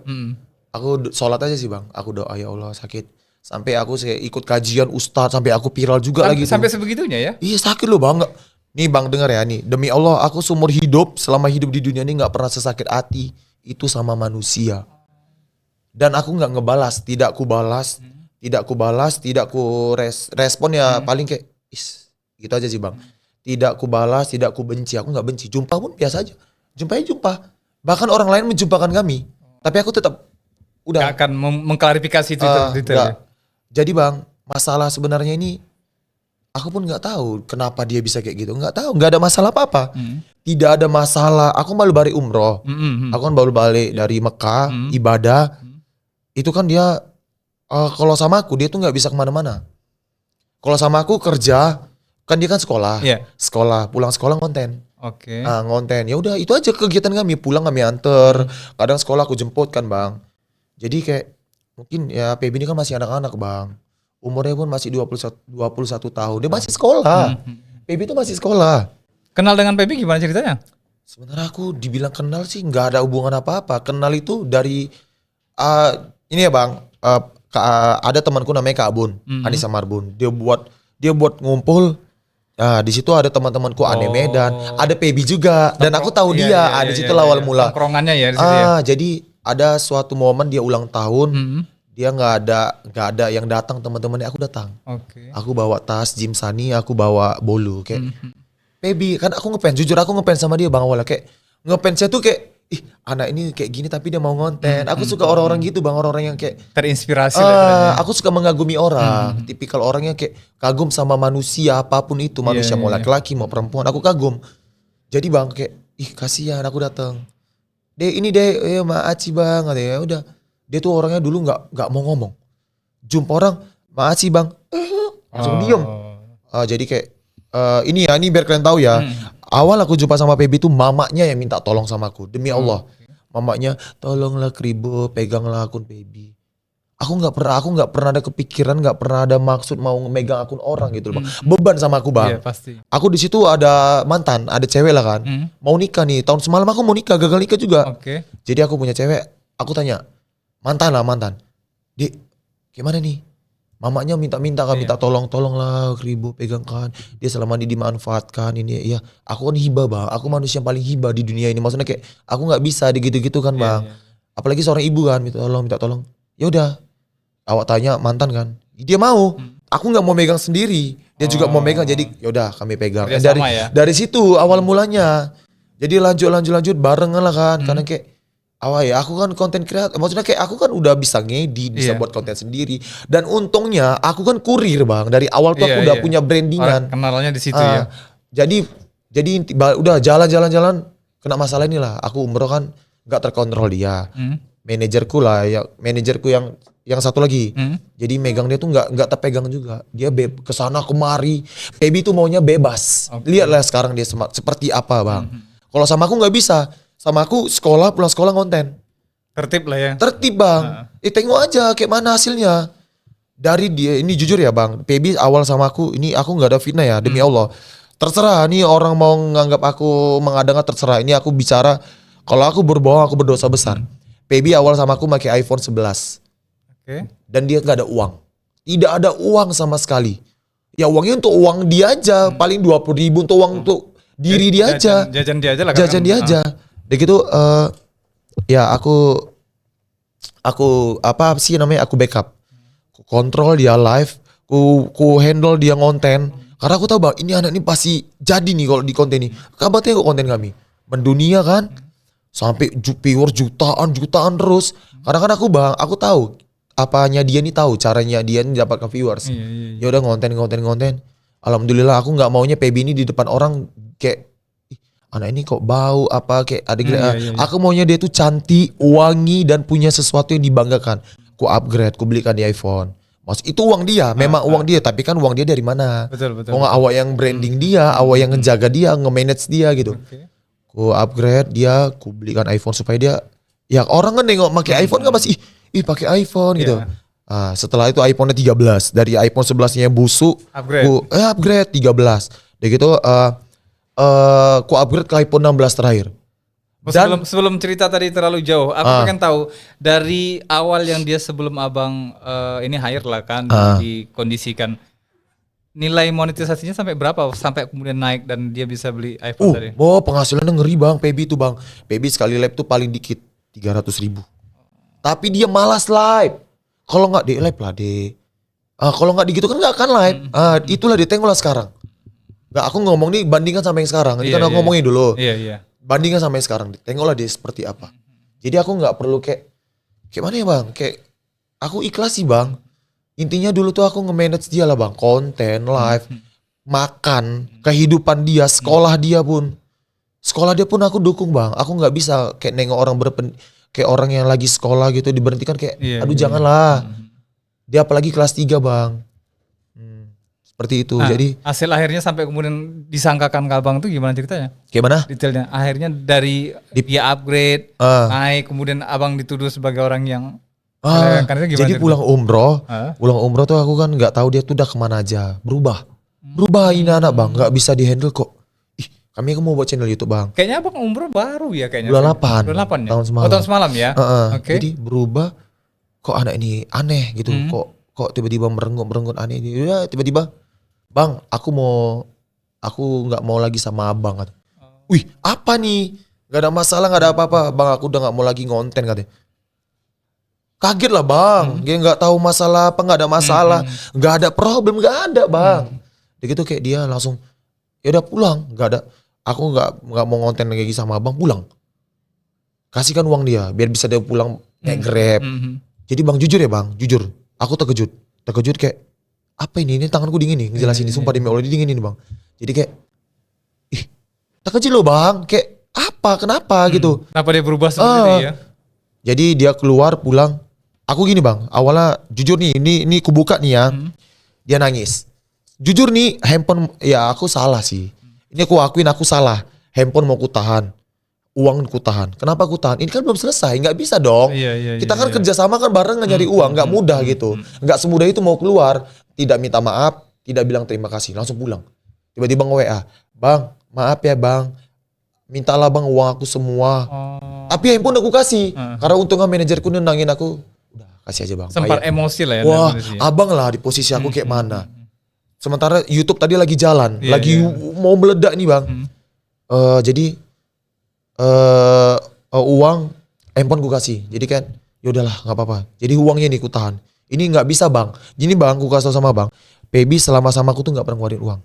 Aku sholat aja sih bang. Aku doa ya Allah sakit. Sampai aku ikut kajian ustadz, sampai aku viral juga lagi. Sampai sebegitunya ya? Iya sakit loh bang. Nih bang dengar ya nih. Demi Allah aku seumur hidup, selama hidup di dunia ini gak pernah sesakit hati itu sama manusia. Dan aku gak ngebalas, tidak ku balas. Tidak ku respon ya paling kayak gitu aja sih bang. Tidak ku balas, tidak ku benci, aku nggak benci. Jumpa pun biasa aja. Jumpa. Bahkan orang lain menjumpakan kami, tapi aku tetap udah. Gak akan mengklarifikasi itu detail. Nggak. Jadi bang, masalah sebenarnya ini aku pun nggak tahu kenapa dia bisa kayak gitu. Nggak tahu, nggak ada masalah apa-apa. Tidak ada masalah. Aku baru balik umroh. Aku kan baru balik dari Mekah, ibadah. Itu kan dia, kalau sama aku dia tuh nggak bisa kemana-mana. Kalau sama aku kerja, kan dia kan sekolah. Iya. Sekolah, pulang sekolah ngonten. Oke. Ngonten. Ya udah itu aja kegiatan kami. Pulang kami anter. Kadang sekolah aku jemput kan bang. Jadi kayak mungkin ya PB ini kan masih anak-anak bang. Umurnya pun masih 21 tahun. Dia masih sekolah. PB itu masih sekolah. Kenal dengan PB gimana ceritanya? Sebenarnya aku dibilang kenal sih nggak ada hubungan apa-apa. Kenal itu dari ini ya bang. Ada temanku namanya Kak Abun, Anissa Marbun. Dia buat ngumpul. Di situ ada teman-temanku Ane Medan, ada PB juga. Dan aku tahu dia. Di situ awal mula. Tongkrongannya ya di situ ya. Jadi ada suatu momen dia ulang tahun. Dia nggak ada yang datang, teman-temannya aku datang. Oke. Aku bawa tas Jim Sunny, aku bawa bolu kayak baby kan aku ngefans, jujur aku ngefans sama dia bang awalnya kayak ngefansnya tuh kayak anak ini kayak gini tapi dia mau ngonten. Aku suka orang-orang gitu bang, orang-orang yang kayak Terinspirasi lah. aku suka mengagumi orang, tipikal orangnya kayak kagum sama manusia apapun itu, manusia mau laki-laki mau perempuan, aku kagum. Jadi bang kayak kasihan aku datang. Ini deh Maaci bang, ya udah. Dia tuh orangnya dulu nggak mau ngomong. Jumpa orang, makasih bang, langsung diem. Jadi kayak ini biar kalian tahu ya. Awal aku jumpa sama PB tuh mamanya yang minta tolong sama aku. Demi Allah, mamanya tolonglah Kribo, peganglah akun PB. Aku nggak pernah ada kepikiran, nggak pernah ada maksud mau megang akun orang gitu loh bang. Beban sama aku bang. Iya pasti. Aku di situ ada mantan, ada cewek lah kan. Mau nikah nih, tahun semalam aku mau nikah, gagal nikah juga. Oke. Jadi aku punya cewek, aku tanya. Mantan. Dik, gimana nih? Mamanya minta tolonglah Kribo pegangkan. Dia selama ini dimanfaatkan ini ya. Aku kan hibah bang, aku manusia yang paling hibah di dunia ini. Maksudnya kayak aku nggak bisa gitu-gitu kan bang. Apalagi seorang ibu kan minta tolong. Ya udah, awak tanya mantan kan, dia mau. Aku nggak mau megang sendiri, dia juga mau megang. Jadi ya udah kami pegang. Dari situ awal mulanya. Jadi lanjut barengan lah kan, karena kayak aku kan konten kreator, maksudnya kayak aku kan udah bisa ngedit, bisa buat konten sendiri. Dan untungnya aku kan kurir bang, dari awal tuh aku udah punya brandingan. Kenalnya di situ ya. Jadi udah jalan kena masalah inilah. Aku umroh kan nggak terkontrol dia. Manajerku yang satu lagi. Jadi megang dia tuh nggak terpegang juga. Dia kesana kemari. Baby tuh maunya bebas. Lihatlah sekarang dia seperti apa bang. Kalau sama aku nggak bisa. Sama aku pulang sekolah ngonten. Tertib lah ya. Tertib bang. Tengok aja kayak mana hasilnya. Dari dia, ini jujur ya bang. PB awal sama aku, ini aku gak ada fitnah ya. Demi Allah. Terserah, nih orang mau nganggap aku mengada-ngada terserah. Ini aku bicara, kalau aku berbohong aku berdosa besar. PB awal sama aku pakai iPhone 11. Oke. Dan dia gak ada uang. Tidak ada uang sama sekali. Ya uangnya untuk uang dia aja. Paling 20.000 untuk uang untuk diri dia aja. Jajan dia aja lah. Jajan dia aja. Udah gitu ya aku apa sih namanya, aku backup, ku kontrol dia live, ku handle dia ngonten, karena aku tahu bang ini anak ini pasti jadi nih kalau di konten ini. Kabar tengok konten kami mendunia kan, sampai viewer jutaan terus. Karena kan aku tahu apanya dia nih, tahu caranya dia nih dapatkan viewers. Ya udah ngonten. Alhamdulillah aku nggak maunya PB ini di depan orang kayak anak ini kok bau apa kayak ada Aku maunya dia tuh cantik, wangi dan punya sesuatu yang dibanggakan. Ku upgrade, ku belikan di iPhone. Itu uang dia, memang uang dia, tapi kan uang dia dari mana? Betul. Kok nggak awak yang branding dia, awak yang ngejaga dia, nge-manage dia gitu. Ku upgrade dia, ku belikan iPhone supaya dia, ya orang kan nengok pakai iPhone kan pasti pakai iPhone gitu. Setelah itu iPhone-nya 13, dari iPhone 11-nya busuk, ku upgrade 13. Udah gitu ku upgrade ke iPhone 16 terakhir. Sebelum cerita tadi terlalu jauh, aku pengen tahu dari awal yang dia sebelum abang ini hire lah kan, dikondisikan, nilai monetisasinya sampai berapa sampai kemudian naik dan dia bisa beli iPhone tadi? Penghasilannya ngeri bang, PB itu bang. PB sekali live tuh paling dikit 300.000. Tapi dia malas live. Kalau nggak di live lah kalau nggak gitu kan nggak akan live. Itulah dia, tengoklah sekarang. Nggak, aku ngomong nih bandingkan sama yang sekarang. Ini kan aku ngomongin dulu. Bandingkan sama yang sekarang. Tengoklah dia seperti apa. Jadi aku nggak perlu kayak kayak mana ya bang, kayak aku ikhlas sih bang. Intinya dulu tuh aku nge-manage dia lah bang, konten, live, makan, kehidupan dia, sekolah dia pun. Sekolah dia pun aku dukung bang. Aku nggak bisa kayak nengok orang kayak orang yang lagi sekolah gitu diberhentikan kayak, Iya, aduh iya, janganlah. Dia apalagi kelas 3 bang. Seperti itu. Nah, Jadi hasil akhirnya sampai kemudian disangkakan ke abang tuh gimana ceritanya? kayak mana? Detailnya. Akhirnya dari dia upgrade, naik, kemudian abang dituduh sebagai orang yang kan itu gimana Jadi ceritanya? pulang umroh tuh aku kan nggak tahu dia tuh udah kemana aja. Berubah ini anak bang, nggak bisa dihandle kok. Ih, kami mau buat channel YouTube bang. Kayaknya abang umroh baru ya kayaknya. Bulan 8. Bulan 8 ya? Tahun semalam. Oh, tahun semalam ya? Oke. Jadi berubah, kok anak ini aneh gitu. Kok tiba-tiba merenggut aneh. Ya tiba-tiba, bang aku nggak mau lagi sama abang. Kata. Wih apa nih? Gak ada masalah, gak ada apa-apa. Bang aku udah gak mau lagi ngonten katanya. Kaget lah bang, dia nggak tahu masalah apa, nggak ada masalah, nggak ada problem, nggak ada bang. Dia gitu kayak dia langsung, ya udah pulang, nggak ada, aku nggak mau ngonten lagi sama abang, pulang. Kasihkan uang dia, biar bisa dia pulang naik Grab. Jadi bang jujur ya bang, jujur, aku terkejut kayak apa ini tanganku dingin nih, ngejelasin ini, sumpah demi Allah dingin ini bang. Jadi kayak, ih terkejut loh bang, kayak apa, kenapa gitu. Kenapa dia berubah seperti itu ya? Jadi dia keluar pulang. Aku gini bang, awalnya jujur nih, ini aku buka nih ya. Dia nangis. Jujur nih, handphone ya aku salah sih. Ini aku akuin aku salah. Handphone mau ku tahan, uang ku tahan. Kenapa ku tahan? Ini kan belum selesai, nggak bisa dong. Kita kan kerjasama kan bareng nyari uang, nggak mudah gitu. Nggak semudah itu mau keluar, tidak minta maaf, tidak bilang terima kasih, langsung pulang. Tiba-tiba nge-WA, bang, maaf ya bang, mintalah bang uang aku semua. Tapi handphone aku kasih, karena untungnya manajerku nendangin aku. Udah kasih aja bang. Sempat bayar. emosi lah ya. Wah abang lah di posisi aku kayak mana. Sementara YouTube tadi lagi jalan, mau meledak nih bang. Jadi uang handphone ku kasih. Jadi kan yaudahlah nggak apa-apa. Jadi uangnya nih ku tahan. Ini nggak bisa bang. Gini bang, ku kasih tau sama bang. Pebi selama sama aku tuh nggak pernah ngeluarin uang.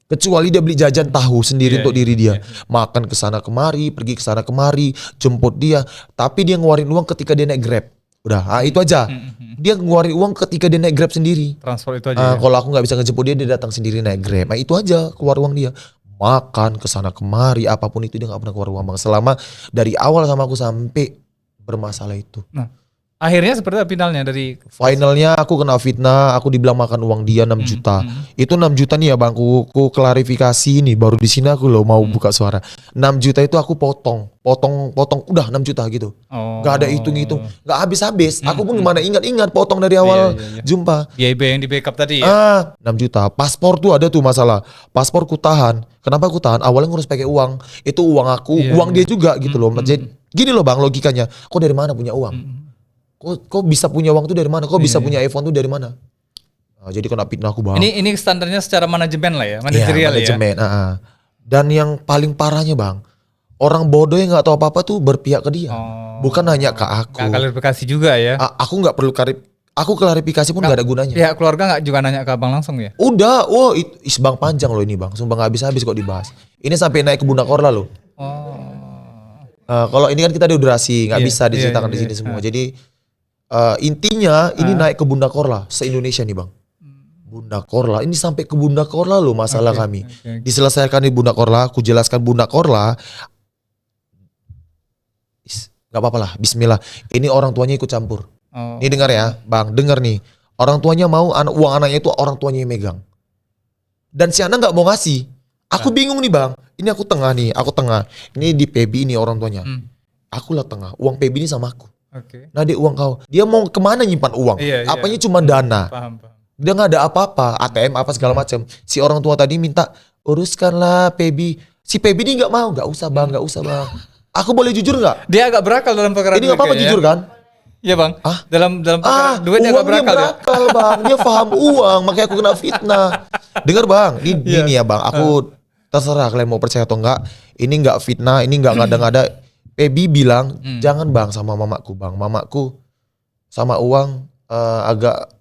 Kecuali dia beli jajan tahu sendiri untuk diri dia. Makan kesana kemari, pergi kesana kemari, jemput dia. Tapi dia ngeluarin uang ketika dia naik Grab. Udah, itu aja. Dia ngeluarin uang ketika dia naik Grab sendiri. Transfer itu aja. Kalau aku nggak bisa ngejemput dia datang sendiri naik Grab. Nah itu aja keluar uang dia. Makan kesana kemari, apapun itu dia nggak pernah keluar uang bang. Selama dari awal sama aku sampai bermasalah itu. Nah, akhirnya seperti apa finalnya dari Finalnya aku kena fitnah, aku dibilang makan uang dia 6 juta. Itu 6 juta nih ya bang, aku klarifikasi nih, baru di sini aku loh mau buka suara. 6 juta itu aku potong, udah 6 juta gitu. Gak ada hitung-hitung, gak habis-habis. Aku pun gimana ingat-ingat potong dari awal jumpa. biaya yang di backup tadi ya? 6 juta, paspor tuh ada tuh masalah. Paspor ku tahan, kenapa ku tahan? Awalnya ngurus pakai uang, itu uang aku, uang dia juga gitu loh. Jadi gini loh bang logikanya, kok dari mana punya uang? Kok bisa punya uang tuh dari mana? Kok bisa punya iPhone tuh dari mana? Nah, jadi kena fitnah aku bang. Ini standarnya secara manajemen lah ya, manajerial manajemen, Dan yang paling parahnya bang, orang bodoh yang nggak tahu apa-apa tuh berpihak ke dia, bukan hanya ke aku. Nggak klarifikasi juga ya? Aku nggak perlu aku klarifikasi pun nggak ada gunanya. Pihak keluarga nggak juga nanya ke abang langsung ya? Udah, bang panjang loh ini bang, sumpah nggak habis-habis kok dibahas. Ini sampai naik ke Bunda Korla loh. Kalau ini kan kita ada durasi, nggak bisa diceritakan di sini semua. Jadi intinya ini naik ke Bunda Korla se-Indonesia nih bang. Bunda Korla ini sampai ke Bunda Korla loh masalah kami. Diselesaikan di Bunda Korla, aku jelaskan Bunda Korla. Gak apa-apa lah, bismillah. Ini orang tuanya ikut campur. Ini dengar ya bang, dengar nih. Orang tuanya mau uang anaknya itu orang tuanya yang megang. Dan si anak gak mau ngasih. Aku bingung nih bang. Ini aku tengah. Ini di Pebi ini orang tuanya. Aku lah tengah, uang Pebi ini sama aku. Nah dia uang kau, dia mau kemana nyimpan uang? Apanya cuma dana. Paham. Dia nggak ada apa-apa, ATM apa segala macam. Si orang tua tadi minta uruskanlah Pebi. Si Pebi ini nggak mau, nggak usah bang. Aku boleh jujur nggak? Dia agak berakal dalam perkara ini nggak apa-apa jujur kan? Iya bang. Dalam perkara duit dia agak berakal ya. Bang, dia paham uang, makanya aku kena fitnah. Dengar bang, ini ya bang, aku terserah kalian mau percaya atau enggak. Ini nggak fitnah, ini nggak ngada-ngada. Pebi bilang jangan bang sama mamaku bang. Mamaku sama uang agak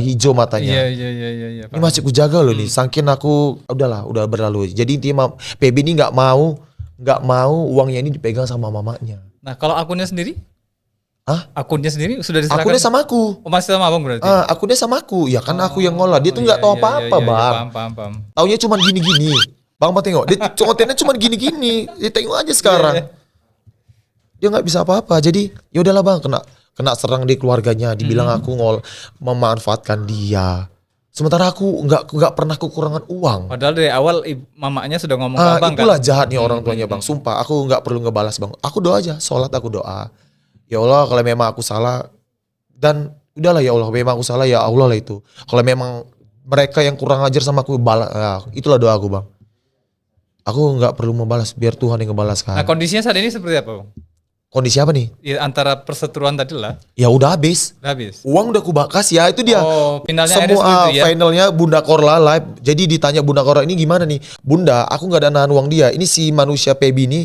hijau matanya. Iya. Ini masih ku jaga loh nih. Saking aku udah berlalu. Jadi intinya Pebi ini nggak mau uangnya ini dipegang sama mamanya. Nah kalau akunnya sendiri? Akunnya sendiri sudah diserahkan? Akunnya sama aku. Oh, masih sama abang berarti? Akunnya sama aku. Ya kan aku yang ngolah. Dia tuh nggak tahu apa-apa, Bang. Paham. Taunya cuma gini-gini. Bang mau tengok. Dia kontennya cuma gini-gini. Dia tengok aja sekarang. Dia nggak bisa apa-apa. Jadi ya udahlah Bang, kena serang di keluarganya. Dibilang aku memanfaatkan dia. Sementara aku nggak pernah kekurangan uang. Padahal dari awal mamanya sudah ngomong ke abang Itulah kan? jahatnya orang tuanya Bang. Sumpah aku nggak perlu ngebalas Bang. Aku doa aja, sholat aku doa. Ya Allah kalau memang aku salah, dan udahlah ya Allah, memang aku salah ya Allah lah itu. Kalau memang mereka yang kurang ajar sama aku, balas. Nah, itulah doa aku Bang. Aku nggak perlu membalas, biar Tuhan yang ngebalaskan. Nah kondisinya saat ini seperti apa bang? Kondisi apa nih? Ya, antara perseteruan tadi lah, Ya udah habis. udah habis. Uang udah kubakas ya, itu dia. Oh, finalnya akhirnya Semua seperti itu ya? finalnya Bunda Korla live. Jadi ditanya Bunda Korla ini gimana nih? Bunda, aku nggak ada nahan uang dia. Ini si manusia Pebi ini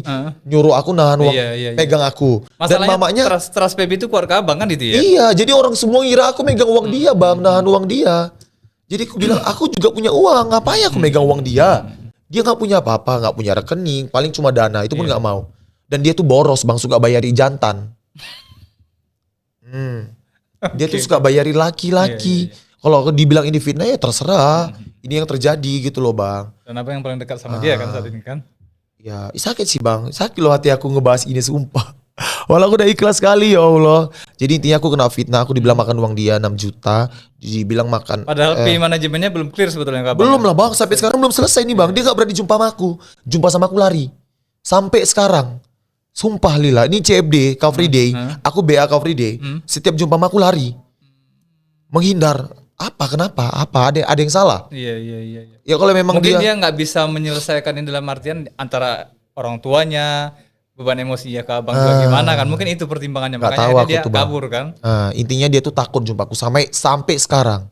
nyuruh aku nahan uang, Iya. pegang aku. Masalahnya Dan mamanya, trust baby itu keluarga abang kan itu ya? iya. Jadi orang semua ngira aku megang uang dia, Bang, nahan uang dia. Jadi aku bilang aku juga punya uang, ngapain aku megang uang dia? Dia nggak punya apa-apa, nggak punya rekening, paling cuma dana. Itu pun nggak mau. Dan dia tuh boros, Bang, suka bayari jantan. Dia tuh suka bayari laki-laki. Kalau dibilang ini fitnah ya terserah. Ini yang terjadi gitu loh Bang. Dan apa yang paling dekat sama dia kan saat ini kan? Ya sakit sih Bang. Sakit loh hati aku ngebahas ini sumpah. Walau aku udah ikhlas sekali ya Allah. Jadi intinya aku kena fitnah. Aku dibilang makan uang dia 6 juta. Dibilang makan. Padahal pay manajemennya belum clear sebetulnya ke abang. Belum lah Bang. Sampai sekarang belum selesai nih Bang. Dia gak berani jumpa sama aku. Jumpa sama aku lari. Sampai sekarang. Sumpah Lila, ini CFD, Car Free Day, aku BA Car Free Day, setiap jumpa sama aku lari. Menghindar. Apa, kenapa? Apa, ada yang salah? Iya. Ya kalau memang Mungkin dia dia nggak bisa menyelesaikan ini dalam artian antara orang tuanya, beban emosinya ke abang juga gimana kan? Mungkin itu pertimbangannya. Nggak Makanya tahu akhirnya aku dia tuh, Bang. kabur kan? Intinya dia tuh takut jumpa aku sampai sekarang.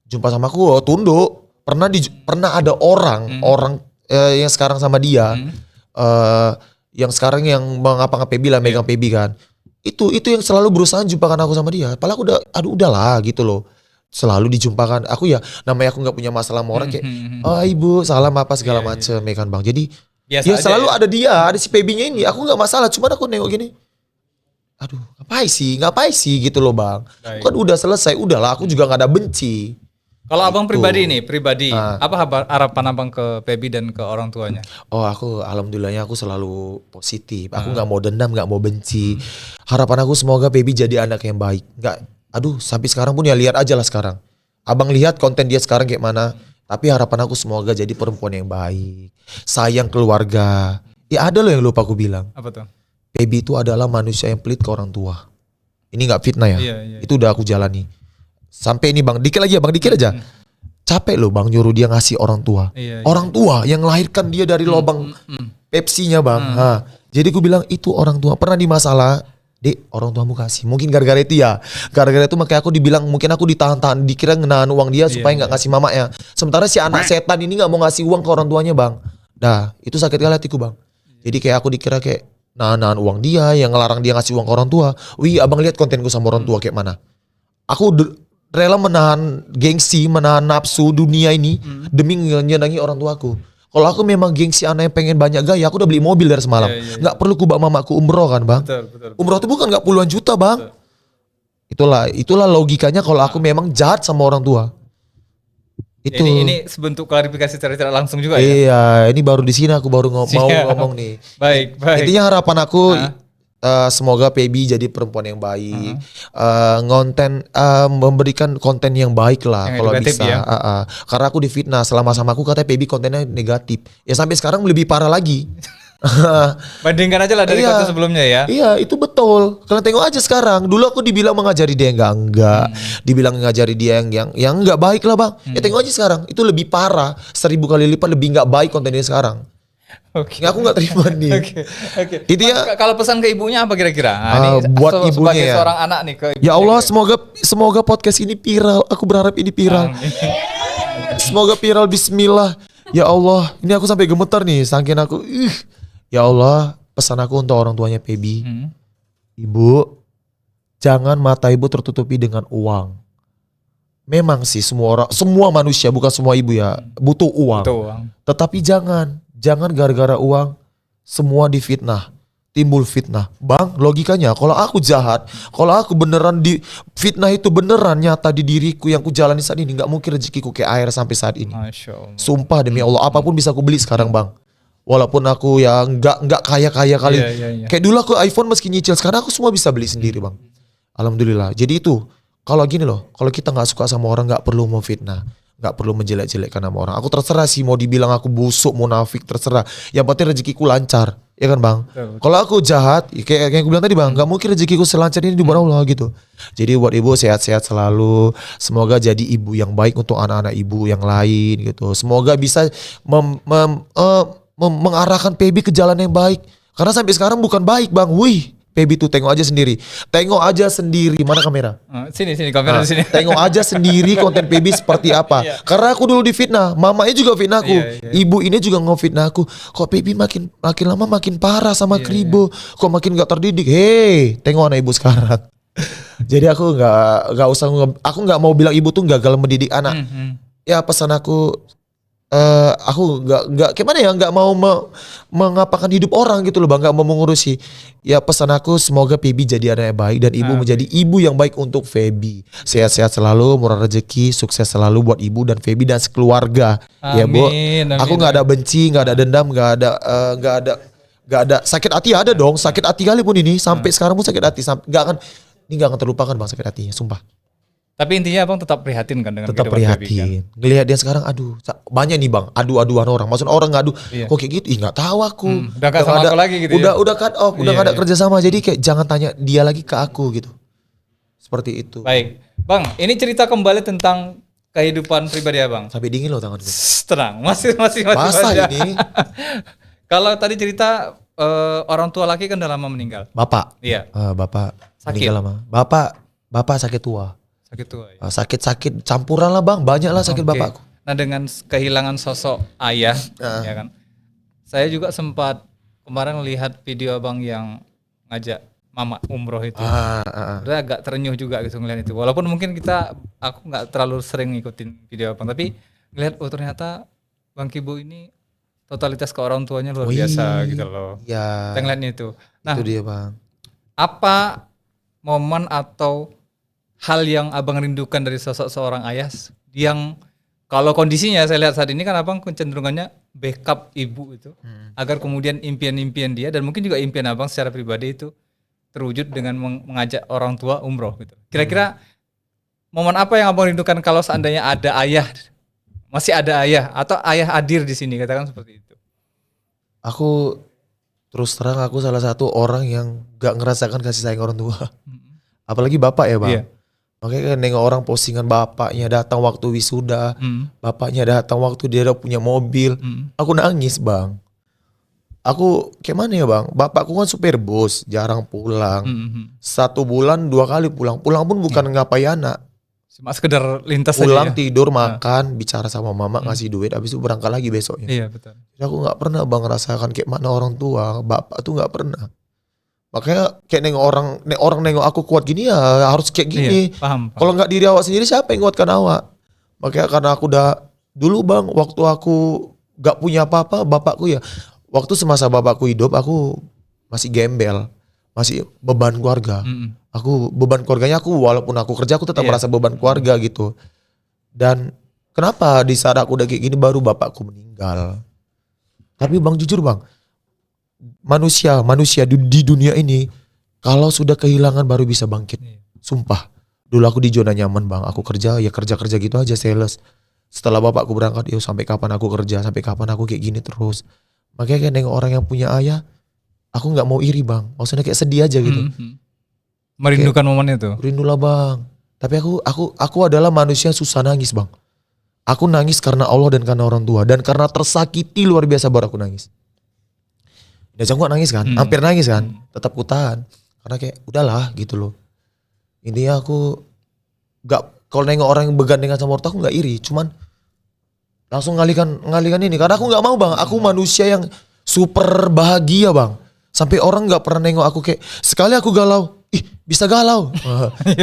Jumpa sama aku, tunduk. Pernah ada orang yang sekarang sama dia, yang sekarang yang mengapa Pebi lah, megang Pebi kan. Itu yang selalu berusaha jumpakan aku sama dia. Padahal aku udahlah gitu loh. Selalu dijumpakan. Aku ya namanya aku nggak punya masalah sama orang kayak, oh ibu salam apa segala macem ya kan Bang. Jadi Biasa ya aja selalu ya? ada dia, ada si Pebinya ini. Aku nggak masalah. Cuman aku nengok gini. Aduh, ngapain sih gitu loh Bang. Baik. Kan udah selesai, udahlah aku juga nggak ada benci. Kalau abang Gitu. pribadi, apa harapan abang ke Pebi dan ke orang tuanya? Oh aku alhamdulillahnya aku selalu positif. Aku nggak mau dendam, nggak mau benci. Harapan aku semoga Pebi jadi anak yang baik. Sampai sekarang pun ya lihat aja lah sekarang. Abang lihat konten dia sekarang kayak mana. Tapi harapan aku semoga jadi perempuan yang baik. Sayang keluarga. Ya ada loh yang lupa aku bilang. Apa tuh? Pebi itu adalah manusia yang pelit ke orang tua. Ini nggak fitnah ya. Iya. Itu udah aku jalani. Sampai ini Bang, dikit aja. Capek loh Bang nyuruh dia ngasih orang tua. Iya. Orang tua yang melahirkan dia dari lubang Pepsi-nya Bang. Jadi aku bilang itu orang tua. Pernah di masalah, Dek orang tuamu kasih. Mungkin gara-gara itu ya. Gara-gara itu makanya aku dibilang mungkin aku ditahan-tahan. Dikira ngenahan uang dia supaya gak ngasih mamanya. Sementara si anak setan ini gak mau ngasih uang ke orang tuanya Bang. Itu sakit kali hatiku Bang. Jadi kayak aku dikira kayak nahan uang dia. Yang ngelarang dia ngasih uang ke orang tua. Wih abang lihat kontenku sama orang tua kayak mana. Aku rela menahan gengsi, menahan nafsu dunia ini demi nyenangi orang tuaku. Kalau aku memang gengsi anak yang pengen banyak gaya, aku udah beli mobil dari semalam. Nggak perlu ku bawa mamaku umroh kan Bang. Betul. Umroh itu bukan nggak puluhan juta Bang. Itulah logikanya kalau aku memang jahat sama orang tua. Itu. Ini sebentuk klarifikasi secara tidak langsung juga ya? Iya, ini baru di sini aku baru mau ngomong nih. Baik. Intinya harapan aku semoga Pebi jadi perempuan yang baik, memberikan konten yang baik lah Yang kalau edukatif bisa. ya? Karena aku difitnah selama sama aku katanya Pebi kontennya negatif. Ya sampai sekarang lebih parah lagi. Bandingkan aja lah dari konten sebelumnya ya. Iya itu betul. Kalian tengok aja sekarang. Dulu aku dibilang mengajari dia yang enggak, dibilang mengajari dia yang enggak baik lah Bang. Ya tengok aja sekarang. Itu lebih parah, 1000 kali lipat lebih enggak baik kontennya sekarang. Oke. Aku nggak terima nih. Oke. Itu ya. Kalau pesan ke ibunya apa kira-kira? Buat ibunya sebagai ya. seorang anak nih ke Ya Allah, semoga podcast ini viral. Aku berharap ini viral. Semoga viral. Bismillah. Ya Allah, ini aku sampai gemetar nih. Saking aku. Ya Allah, pesan aku untuk orang tuanya Pebi. Ibu, jangan mata ibu tertutupi dengan uang. Memang sih semua manusia, bukan semua ibu ya, butuh uang. Betul. Tetapi jangan gara-gara uang semua difitnah. timbul fitnah. Bang, logikanya kalau aku jahat, kalau aku beneran di fitnah itu beneran nyata di diriku yang ku jalani saat ini, nggak mungkin rezekiku kayak air sampai saat ini. Masya Allah. Sumpah demi Allah, apapun bisa aku beli sekarang bang. Walaupun aku ya nggak kaya kali. Iya. Kayak dulu aku iPhone meski nyicil, sekarang aku semua bisa beli sendiri bang. Alhamdulillah. Jadi itu kalau gini loh, kalau kita nggak suka sama orang nggak perlu mau fitnah, nggak perlu menjelek-jelekkan nama orang. Aku terserah sih mau dibilang aku busuk, munafik, terserah. Yang penting rezekiku lancar, ya kan bang? Betul. Kalau aku jahat, kayak yang aku bilang tadi bang, nggak mungkin rezekiku selancar ini di bawah Allah gitu. Jadi buat ibu sehat-sehat selalu. Semoga jadi ibu yang baik untuk anak-anak ibu yang lain gitu. Semoga bisa mengarahkan Pebi ke jalan yang baik. Karena sampai sekarang bukan baik bang. Wih, Pebi tuh tengok aja sendiri. Tengok aja sendiri. Mana kamera? Sini kamera di sini. Tengok aja sendiri konten Pebi seperti apa. Karena aku dulu difitnah. Mamanya juga fitnah aku. Iya. Ibu ini juga ngefitnah aku. Kok Pebi makin lama makin parah sama Kribo. Kok makin gak terdidik. Hei, tengok anak ibu sekarang. Jadi aku nggak usah, aku nggak mau bilang ibu tuh gagal mendidik anak. Ya pesan aku nggak gimana ya, nggak mau mengapakan hidup orang gitu loh bang, nggak mau mengurusi. Ya pesan aku semoga Febi jadi anak yang baik dan ibu menjadi ibu yang baik untuk Febi. Sehat-sehat selalu, murah rezeki, sukses selalu buat ibu dan Febi dan sekeluarga. Ya bu, aku nggak ada benci, nggak ada dendam, nggak ada sakit hati. Ada dong sakit hati kali pun ini sampai sekarang pun sakit hati, nggak akan terlupakan bang sakit hatinya, sumpah. Tapi intinya abang tetap prihatin kan dengan Tetap kehidupan Febi, kan? prihatin. Ngelihat dia sekarang, aduh, banyak nih bang, adu-aduan orang. Maksudnya orang ngadu, kok kayak gitu? Ih nggak tahu aku. Udah gak sama aku lagi gitu. Udah cut off, udah nggak ada kerja sama. Jadi kayak jangan tanya dia lagi ke aku gitu. Seperti itu. Baik, bang, ini cerita kembali tentang kehidupan pribadi abang. Sampai dingin loh tanganku. Tenang, masih Basah aja. ini. Kalau tadi cerita orang tua laki kan udah lama meninggal. Bapak. Iya. Bapak Sakit. meninggal lama. Bapak sakit tua. Sakit tua. Ya. Sakit campuran lah bang, banyak lah sakit Oke. bapakku. Nah dengan kehilangan sosok ayah, ya kan. Saya juga sempat kemarin lihat video abang yang ngajak mama umroh itu. Udah agak terenyuh juga gitu ngeliat itu. Walaupun mungkin aku nggak terlalu sering ngikutin video abang, tapi ngeliat ternyata Bang Kibo ini totalitas ke orang tuanya luar biasa gitu loh. Iya. Kita ngeliatnya itu. Nah, Itu dia bang. apa momen atau hal yang abang rindukan dari sosok seorang ayah yang kalau kondisinya saya lihat saat ini kan abang kecenderungannya backup ibu itu agar kemudian impian-impian dia dan mungkin juga impian abang secara pribadi itu terwujud dengan mengajak orang tua umroh gitu. Kira-kira momen apa yang abang rindukan kalau seandainya ada ayah, masih ada ayah atau ayah hadir di sini, katakan seperti itu. Aku terus terang aku salah satu orang yang gak ngerasakan kasih sayang orang tua. Apalagi bapak ya bang. Iya. Makanya kan nengok orang postingan bapaknya datang waktu wisuda, bapaknya datang waktu dia udah punya mobil. Aku nangis bang. Aku kayak mana ya bang? Bapakku kan supir bus, jarang pulang. 1 bulan 2 kali pulang. Pulang pun bukan ngapain anak. Cuma sekedar lintas Pulang saja ya. tidur makan, bicara sama mama ngasih duit, habis itu berangkat lagi besoknya. Iya betul. Jadi aku nggak pernah bang ngerasakan kayak mana orang tua, bapak tuh nggak pernah. Makanya kayak orang nengok aku kuat gini ya harus kayak gini. Iya, paham. Kalau nggak diri awak sendiri siapa yang nguatkan awak? Makanya karena aku udah dulu bang waktu aku nggak punya apa-apa bapakku ya. Waktu semasa bapakku hidup aku masih gembel, masih beban keluarga. Aku beban keluarganya aku walaupun aku kerja aku tetap merasa beban keluarga gitu. Dan kenapa di saat aku udah kayak gini baru bapakku meninggal? Tapi bang jujur bang, manusia di dunia ini kalau sudah kehilangan baru bisa bangkit. Sumpah. Dulu aku di zona nyaman bang, aku kerja gitu aja sales. Setelah bapakku berangkat, yo sampai kapan aku kerja, sampai kapan aku kayak gini terus. Makanya kayak nengok orang yang punya ayah, aku nggak mau iri bang. Maksudnya kayak sedih aja gitu. Merindukan momen itu. Rindulah bang. Tapi aku adalah manusia yang susah nangis bang. Aku nangis karena Allah dan karena orang tua dan karena tersakiti luar biasa baru aku nangis. Udah aku nangis kan, hampir nangis kan, tetap kutahan. Karena kayak udahlah gitu loh. Intinya aku gak, kalau nengok orang yang bergandengan sama ortu aku gak iri, cuman langsung ngalihkan ini. Karena aku gak mau bang, aku manusia yang super bahagia bang. Sampai orang gak pernah nengok aku kayak, sekali aku galau, ih bisa galau.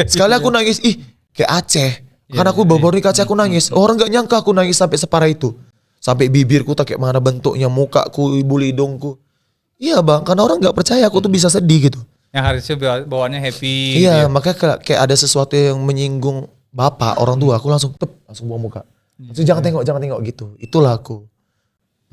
Sekali aku nangis, ih kayak Aceh. Karena aku baru nikah Aceh aku nangis, orang gak nyangka aku nangis sampai separah itu. Sampai bibirku tak kayak mana bentuknya, mukaku, bulu hidungku. Iya bang, karena orang nggak percaya aku tuh bisa sedih gitu. Yang harusnya bawaannya happy. Gitu Iya, ya. makanya kayak ada sesuatu yang menyinggung bapak orang tua, aku langsung langsung buang muka. Langsung jangan tengok gitu. Itulah aku.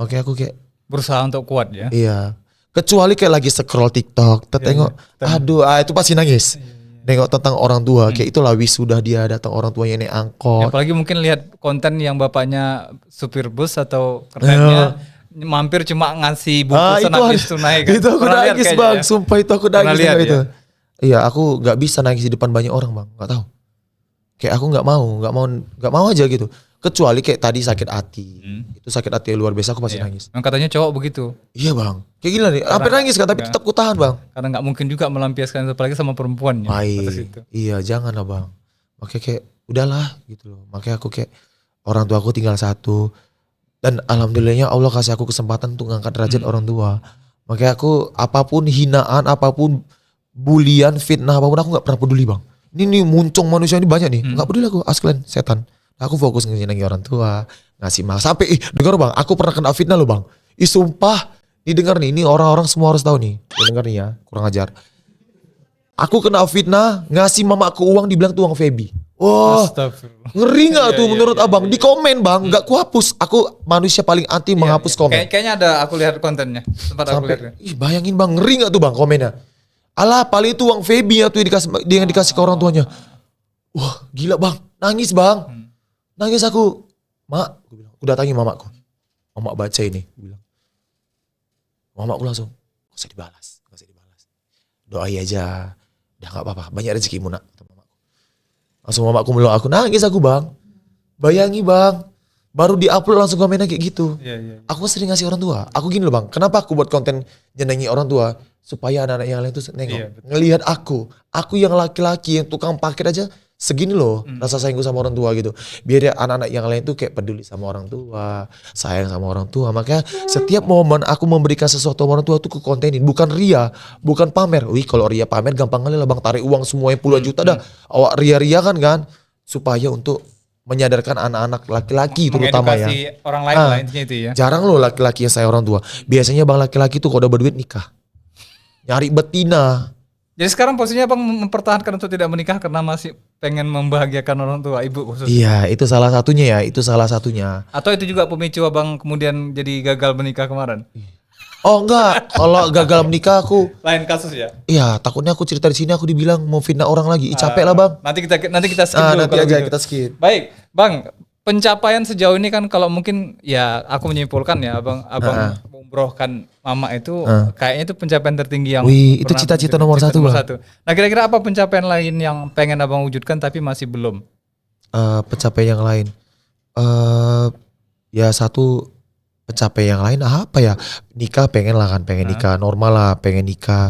Makanya aku kayak Berusaha untuk kuat ya. iya. Kecuali kayak lagi scroll TikTok, tengok, aduh, itu pasti nangis. Nengok tentang orang tua, kayak itulah wisuda dia datang orang tuanya naik angkot. Apalagi mungkin lihat konten yang bapaknya supir bus atau kerennya mampir cuma ngasih bungkusan habis itu naik kan. Itu aku Pernah lihat nangis kayaknya bang, ya? sumpah itu aku Pernah nangis lihat tengok ya? itu. Iya, aku nggak bisa nangis di depan banyak orang bang, nggak tahu. Kayak aku nggak mau aja gitu. Kecuali kayak tadi sakit hati, itu sakit hati yang luar biasa aku pasti nangis. Yang katanya cowok begitu. Iya bang, kayak gila nih, hampir nangis kan, tapi tetap ku tahan bang. Karena nggak mungkin juga melampiaskan itu, apalagi sama perempuan ya. Atas itu. Iya jangan lah bang. Makanya kayak udahlah gitu loh. Makanya aku kayak orang tua aku tinggal satu. Dan alhamdulillahnya Allah kasih aku kesempatan untuk ngangkat derajat orang tua. Makanya aku apapun hinaan, apapun bulian, fitnah, apapun aku gak pernah peduli bang. Ini nih muncung manusia ini banyak nih. Gak peduli aku, asklen, setan. Aku fokus nyenengin orang tua. Ngasih makan. Sampai, dengar bang, aku pernah kena fitnah loh bang. Sumpah. Nih dengar nih, ini orang-orang semua harus tahu nih. Dengar nih ya, kurang ajar. Aku kena fitnah, ngasih mamaku uang dibilang tuh uang Feby. Wah, Astagfirullah. ngeri gak tuh Iya, menurut abang? Di komen bang, gak ku hapus. Aku manusia paling anti menghapus komen. Kayaknya ada aku lihat kontennya. Sempat aku lihat. Bayangin bang, ngeri gak tuh bang komennya? Alah, paling itu uang Feby ya tuh yang dikasih ke orang tuanya. Wah, gila bang, nangis bang. Nangis aku. Mak, aku datangi mamaku. Mama baca ini, aku bilang. Mamaku langsung, gak usah dibalas. Doai aja. Udah gak apa-apa, banyak rezekimu nak. Langsung mamaku meluk aku, nangis aku bang. Bayangi bang, baru di-upload langsung komennya kayak gitu. Iya. Aku sering ngasih orang tua. Aku gini loh bang, kenapa aku buat konten nyenengi orang tua? Supaya anak-anak yang lain tuh nengok, ngelihat aku yang laki-laki yang tukang parkir aja segini loh rasa sayangku sama orang tua gitu. Biar ya anak-anak yang lain tuh kayak peduli sama orang tua, sayang sama orang tua. Makanya setiap momen aku memberikan sesuatu sama orang tua tuh ke kontenin, bukan ria, bukan pamer. Wih kalau ria pamer gampang kali lah bang, tarik uang semuanya puluhan juta dah. Awak ria-ria kan supaya untuk menyadarkan anak-anak laki-laki terutama ya. Mengedukasi orang lain lah intinya itu ya. Jarang loh laki-laki yang sayang orang tua. Biasanya bang laki-laki tuh kalau udah berduit nikah. Nyari betina. Jadi sekarang posisinya abang mempertahankan untuk tidak menikah karena masih pengen membahagiakan orang tua, ibu khusus. Iya, itu salah satunya ya, Atau itu juga pemicu abang kemudian jadi gagal menikah kemarin? Oh enggak, kalau gagal menikah aku, Lain kasus ya? iya takutnya aku cerita di sini aku dibilang mau fitnah orang lagi. Capek lah bang. Nanti kita skip dulu. Nanti kalau aja gitu. kita skip. Baik, bang. Pencapaian sejauh ini kan kalau mungkin ya aku menyimpulkan ya abang umrohkan mama itu kayaknya itu pencapaian tertinggi yang Wih, itu pernah cita-cita abang nomor satu, Bang. Nah kira-kira apa pencapaian lain yang pengen abang wujudkan tapi masih belum? Pencapaian yang lain. Ya satu pencapaian yang lain apa ya? Nikah pengen lah kan, pengen nikah normal lah, pengen nikah.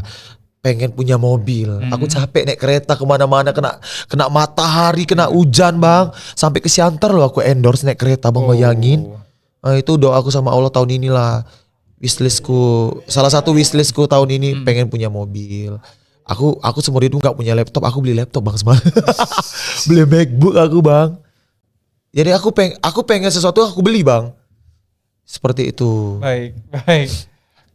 Pengen punya mobil. Aku capek naik kereta kemana-mana kena matahari, kena hujan bang. Sampai ke Siantar loh aku endorse naik kereta bang, bayangin. Itu doa aku sama Allah tahun inilah. Wishlistku, salah satu wishlistku tahun ini pengen punya mobil. Aku seumur hidup gak punya laptop, aku beli laptop bang semalam. Beli MacBook aku bang. Jadi aku pengen sesuatu aku beli bang. Seperti itu. Baik.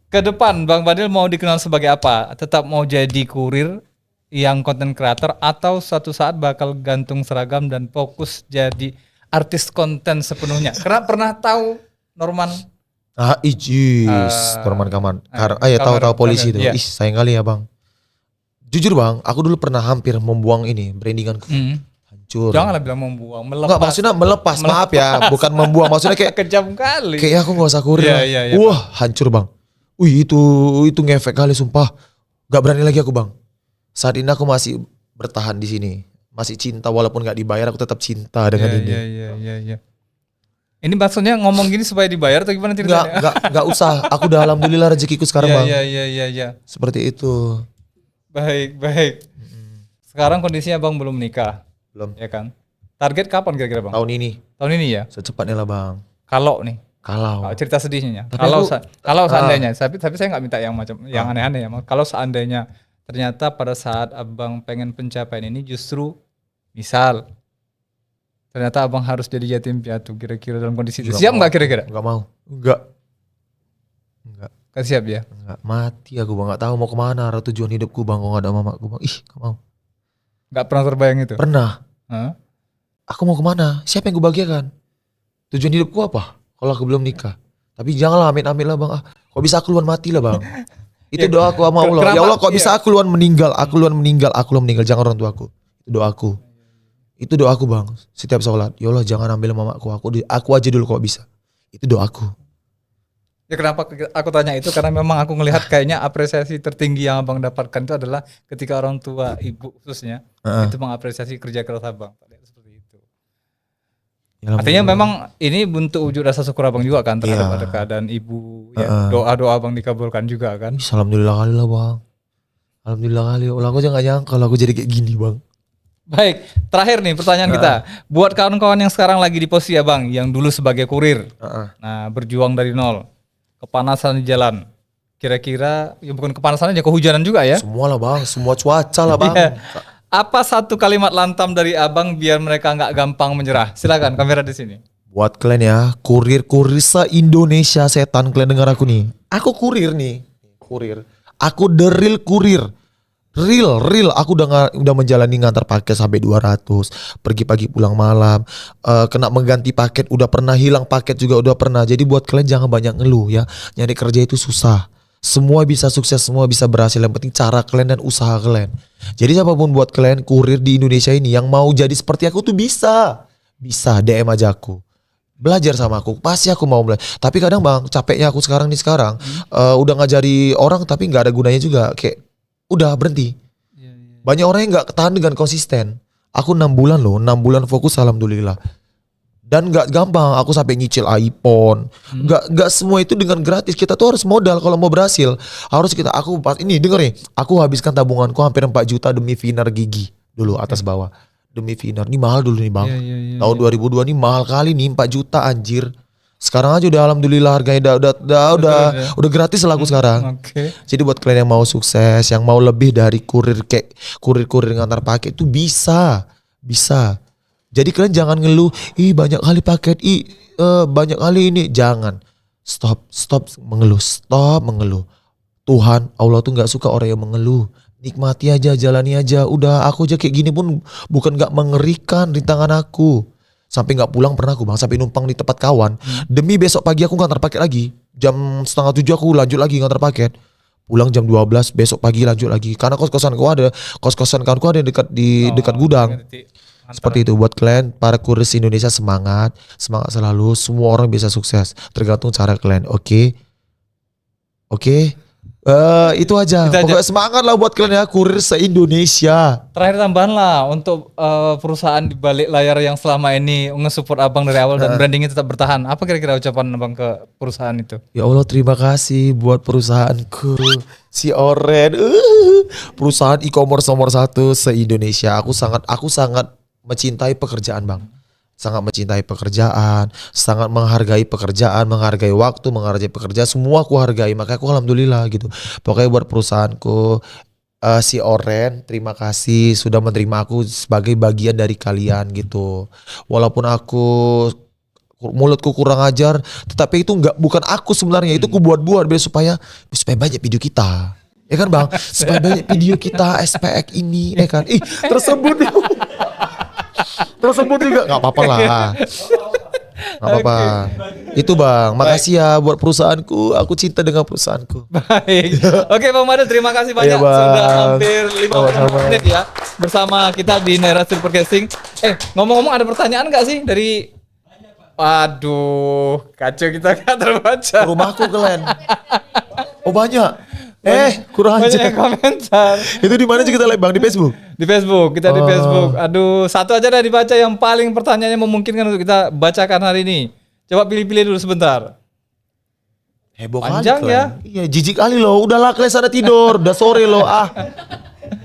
Ke depan Bang Fadil mau dikenal sebagai apa? Tetap mau jadi kurir yang content creator atau suatu saat bakal gantung seragam dan fokus jadi artis konten sepenuhnya? Karena pernah tahu Norman Norman Kaman. Tahu polisi itu. Iya. Sayang kali ya bang. Jujur bang, aku dulu pernah hampir membuang ini brandinganku. Hancur. Janganlah bilang membuang, melepas. Enggak, maksudnya melepas. Maaf ya, bukan membuang. Maksudnya kayak kejam kali. Kayaknya aku gak usah kurir. Iya, Wah, hancur bang. Wih, itu ngefek kali sumpah. Gak berani lagi aku bang. Saat ini aku masih bertahan di sini. Masih cinta walaupun gak dibayar, aku tetap cinta dengan ini. Iya. Ini maksudnya ngomong gini supaya dibayar atau gimana ceritanya? Enggak usah. Aku udah alhamdulillah rezekiku sekarang bang. Iya. Seperti itu. Baik. Sekarang kondisinya Bang belum nikah. Belum. Ya kan? Target kapan kira-kira Bang? Tahun ini. Tahun ini ya? Secepatnya lah bang. Kalau nih. Kalau Cerita sedihnya. Tapi Kalau seandainya, tapi saya nggak minta yang macam yang aneh-aneh ya. Kalau seandainya ternyata pada saat Abang pengen pencapaian ini justru misal ternyata Abang harus jadi yatim piatu kira-kira dalam kondisi itu. Siap nggak kira-kira? Enggak mau. Enggak. Gak siap ya? Nggak mati aku bang, nggak tahu mau kemana arah tujuan hidupku bang. Kalau nggak ada mamaku bang, nggak mau. Gak pernah terbayang itu? Pernah. Hah? Aku mau kemana? Siapa yang gue bahagiakan? Tujuan hidupku apa? Kalau aku belum nikah. Tapi janganlah amit-amit lah bang. Kok bisa aku luan mati lah bang. Itu Ya, doaku sama Allah. kenapa? Ya Allah kok bisa Iya. aku luan meninggal. Aku luan meninggal. Jangan orang tuaku. Itu doaku. Itu doaku bang. Setiap sholat. Ya Allah jangan ambil mamaku. Aku aja dulu kok bisa. Itu doaku. Ya kenapa aku tanya itu, karena memang aku ngelihat kayaknya apresiasi tertinggi yang abang dapatkan itu adalah ketika orang tua, ibu khususnya, Heeh. itu mengapresiasi kerja keras abang. Seperti itu. Ya, Artinya alhamdulillah. memang ini bentuk wujud rasa syukur abang juga kan terhadap Iya. ada keadaan ibu, Heeh. ya, doa-doa abang dikabulkan juga kan. Alhamdulillah kali lah bang. Alhamdulillah kali. Allah aku jangan nyangka kalau aku jadi kayak gini bang. Baik, terakhir nih pertanyaan kita. Buat kawan-kawan yang sekarang lagi di posisi abang, yang dulu sebagai kurir, nah berjuang dari nol, kepanasan di jalan, kira-kira ya bukan kepanasan aja, kehujanan juga ya. Semua lah bang. Semua cuaca lah bang. Iya. Apa satu kalimat lantam dari abang biar mereka nggak gampang menyerah? Silakan, kamera di sini. Buat kalian ya, kurir-kurir se-Indonesia setan, kalian dengar aku nih. Aku kurir nih, kurir. Aku the real kurir. Real. Aku udah menjalani ngantar paket sampai 200. Pergi pagi pulang malam. Kena mengganti paket, udah pernah hilang paket juga udah pernah. Jadi buat kalian jangan banyak ngeluh ya. Nyari kerja itu susah. Semua bisa sukses, semua bisa berhasil. Yang penting cara kalian dan usaha kalian. Jadi siapapun buat kalian kurir di Indonesia ini yang mau jadi seperti aku tuh bisa. Bisa, DM aja aku. Belajar sama aku, pasti aku mau belajar. Tapi kadang bang, capeknya aku sekarang udah ngajari orang tapi nggak ada gunanya juga. Kayak udah berhenti. Banyak orang yang nggak ketahan dengan konsisten. Aku 6 bulan loh, 6 bulan fokus alhamdulillah. Dan nggak gampang, aku sampai nyicil iPhone. Nggak semua itu dengan gratis. Kita tuh harus modal kalau mau berhasil. Aku pas ini denger nih, aku habiskan tabunganku hampir 4 juta demi Vinar gigi dulu atas bawah. Demi Vinar, ini mahal dulu nih bang. Iya. Tahun 2002 nih mahal kali nih 4 juta anjir. Sekarang aja udah alhamdulillah harganya udah gratis lah aku sekarang. Oke. Jadi buat kalian yang mau sukses, yang mau lebih dari kurir kayak kurir ngantar paket itu bisa. Jadi kalian jangan ngeluh, banyak kali paket, banyak kali ini. Jangan. Stop mengeluh. Tuhan, Allah tuh nggak suka orang yang mengeluh. Nikmati aja, jalani aja. Udah aku aja kayak gini pun bukan nggak mengerikan di tangan aku. Sampai nggak pulang pernah aku bang, sampai numpang di tempat kawan. Demi besok pagi aku ngantar paket lagi. Jam 6:30 aku lanjut lagi ngantar paket. Pulang jam 12, besok pagi lanjut lagi. Karena kos-kosan kawanku ada dekat gudang. Seperti itu buat kalian para kurir Indonesia, semangat selalu. Semua orang bisa sukses, tergantung cara kalian. Oke. Itu aja. Itu aja. Pokoknya semangat lah buat kalian ya, kurir se-Indonesia. Terakhir tambahan lah untuk perusahaan di balik layar yang selama ini nge-support abang dari awal dan brandingnya tetap bertahan. Apa kira-kira ucapan abang ke perusahaan itu? Ya Allah, terima kasih buat perusahaanku si Oren. Perusahaan e-commerce nomor 1 se-Indonesia. Aku sangat mencintai pekerjaan bang. Sangat mencintai pekerjaan, sangat menghargai pekerjaan, menghargai waktu, menghargai pekerja, semua aku hargai. Makanya aku alhamdulillah gitu. Pokoknya buat perusahaanku si Oren, terima kasih sudah menerima aku sebagai bagian dari kalian gitu. Walaupun mulutku kurang ajar, tetapi itu bukan aku sebenarnya, itu aku buat biar supaya banyak video kita. Ya kan bang, supaya banyak video kita SPX ini, ya kan. Tersebut juga nggak apa-apa lah, nggak apa-apa. Itu bang, makasih ya buat perusahaanku. Aku cinta dengan perusahaanku. Baik. Oke Bang Made, terima kasih banyak. Iya, Bang. Sudah hampir 50 Sama-sama. menit ya bersama kita di Narasi Podcasting. Ngomong-ngomong, ada pertanyaan nggak sih dari? Aduh, kacau kita nggak terbaca. Rumahku kalian. Oh banyak. Kurang Banyak aja. yang komentar. Itu di mana sih kita live bang, di Facebook? Di Facebook, kita di Facebook. Aduh, satu aja dah dibaca yang paling pertanyaannya memungkinkan untuk kita bacakan hari ini. Coba pilih-pilih dulu sebentar. Heboh Panjang kali ya. kalian. Iya, jijik kali loh. Udahlah kalian sana tidur, udah sore loh.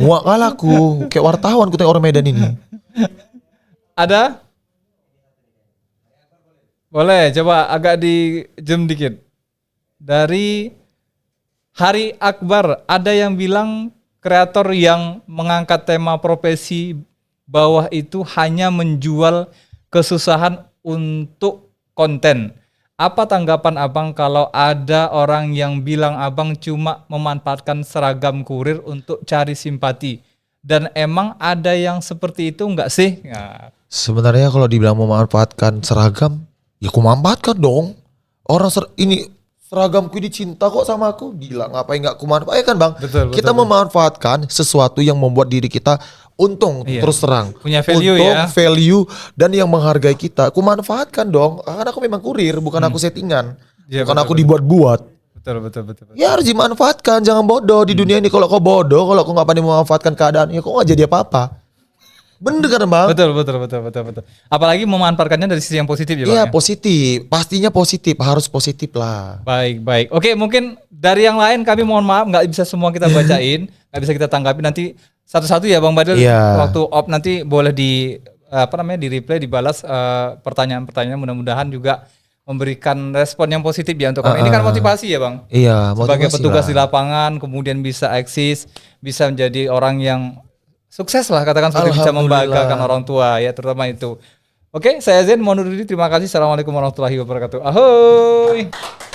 Muak kalah aku, kayak wartawan ku tengok orang Medan ini. Ada? Boleh, coba agak di zoom dikit. Dari Hari Akbar, ada yang bilang kreator yang mengangkat tema profesi bawah itu hanya menjual kesusahan untuk konten. Apa tanggapan abang kalau ada orang yang bilang abang cuma memanfaatkan seragam kurir untuk cari simpati? Dan emang ada yang seperti itu nggak sih? Nah, Sebenarnya kalau dibilang memanfaatkan seragam, ya aku manfaatkan dong. Orang ini seragamku ini cinta kok sama aku. Gila, ngapain nggak aku manfaatkan bang? Betul, Kita memanfaatkan sesuatu yang membuat diri kita untung, Iya. terus terang. Punya value untung, ya. value, dan yang menghargai kita. Aku manfaatkan dong. Karena aku memang kurir, bukan aku settingan. Iya, Bukan betul, aku betul. dibuat-buat. betul. Ya harus dimanfaatkan, jangan bodoh di dunia ini. Kalau kau bodoh, kalau kau nggak pandai memanfaatkan keadaan, ya kau nggak jadi apa-apa. Bener kan bang? Betul. Apalagi memanfaatkannya dari sisi yang positif ya bang. Iya Ya? positif, pastinya positif, harus positif lah. Baik. Oke, mungkin dari yang lain kami mohon maaf nggak bisa semua kita bacain, nggak bisa kita tanggapi nanti satu-satu ya Bang Badil. Iya. Waktu op nanti boleh di di replay, dibalas pertanyaan-pertanyaan. Mudah-mudahan juga memberikan respon yang positif ya untuk kami. Ini kan motivasi ya Bang. Iya, Sebagai motivasi petugas lah. di lapangan, kemudian bisa eksis, bisa menjadi orang yang sukses lah katakan seperti bisa Alhamdulillah. membanggakan orang tua ya terutama itu. Oke, saya Zen mohon undur diri. Terima kasih. Assalamualaikum warahmatullahi wabarakatuh. Ahoy.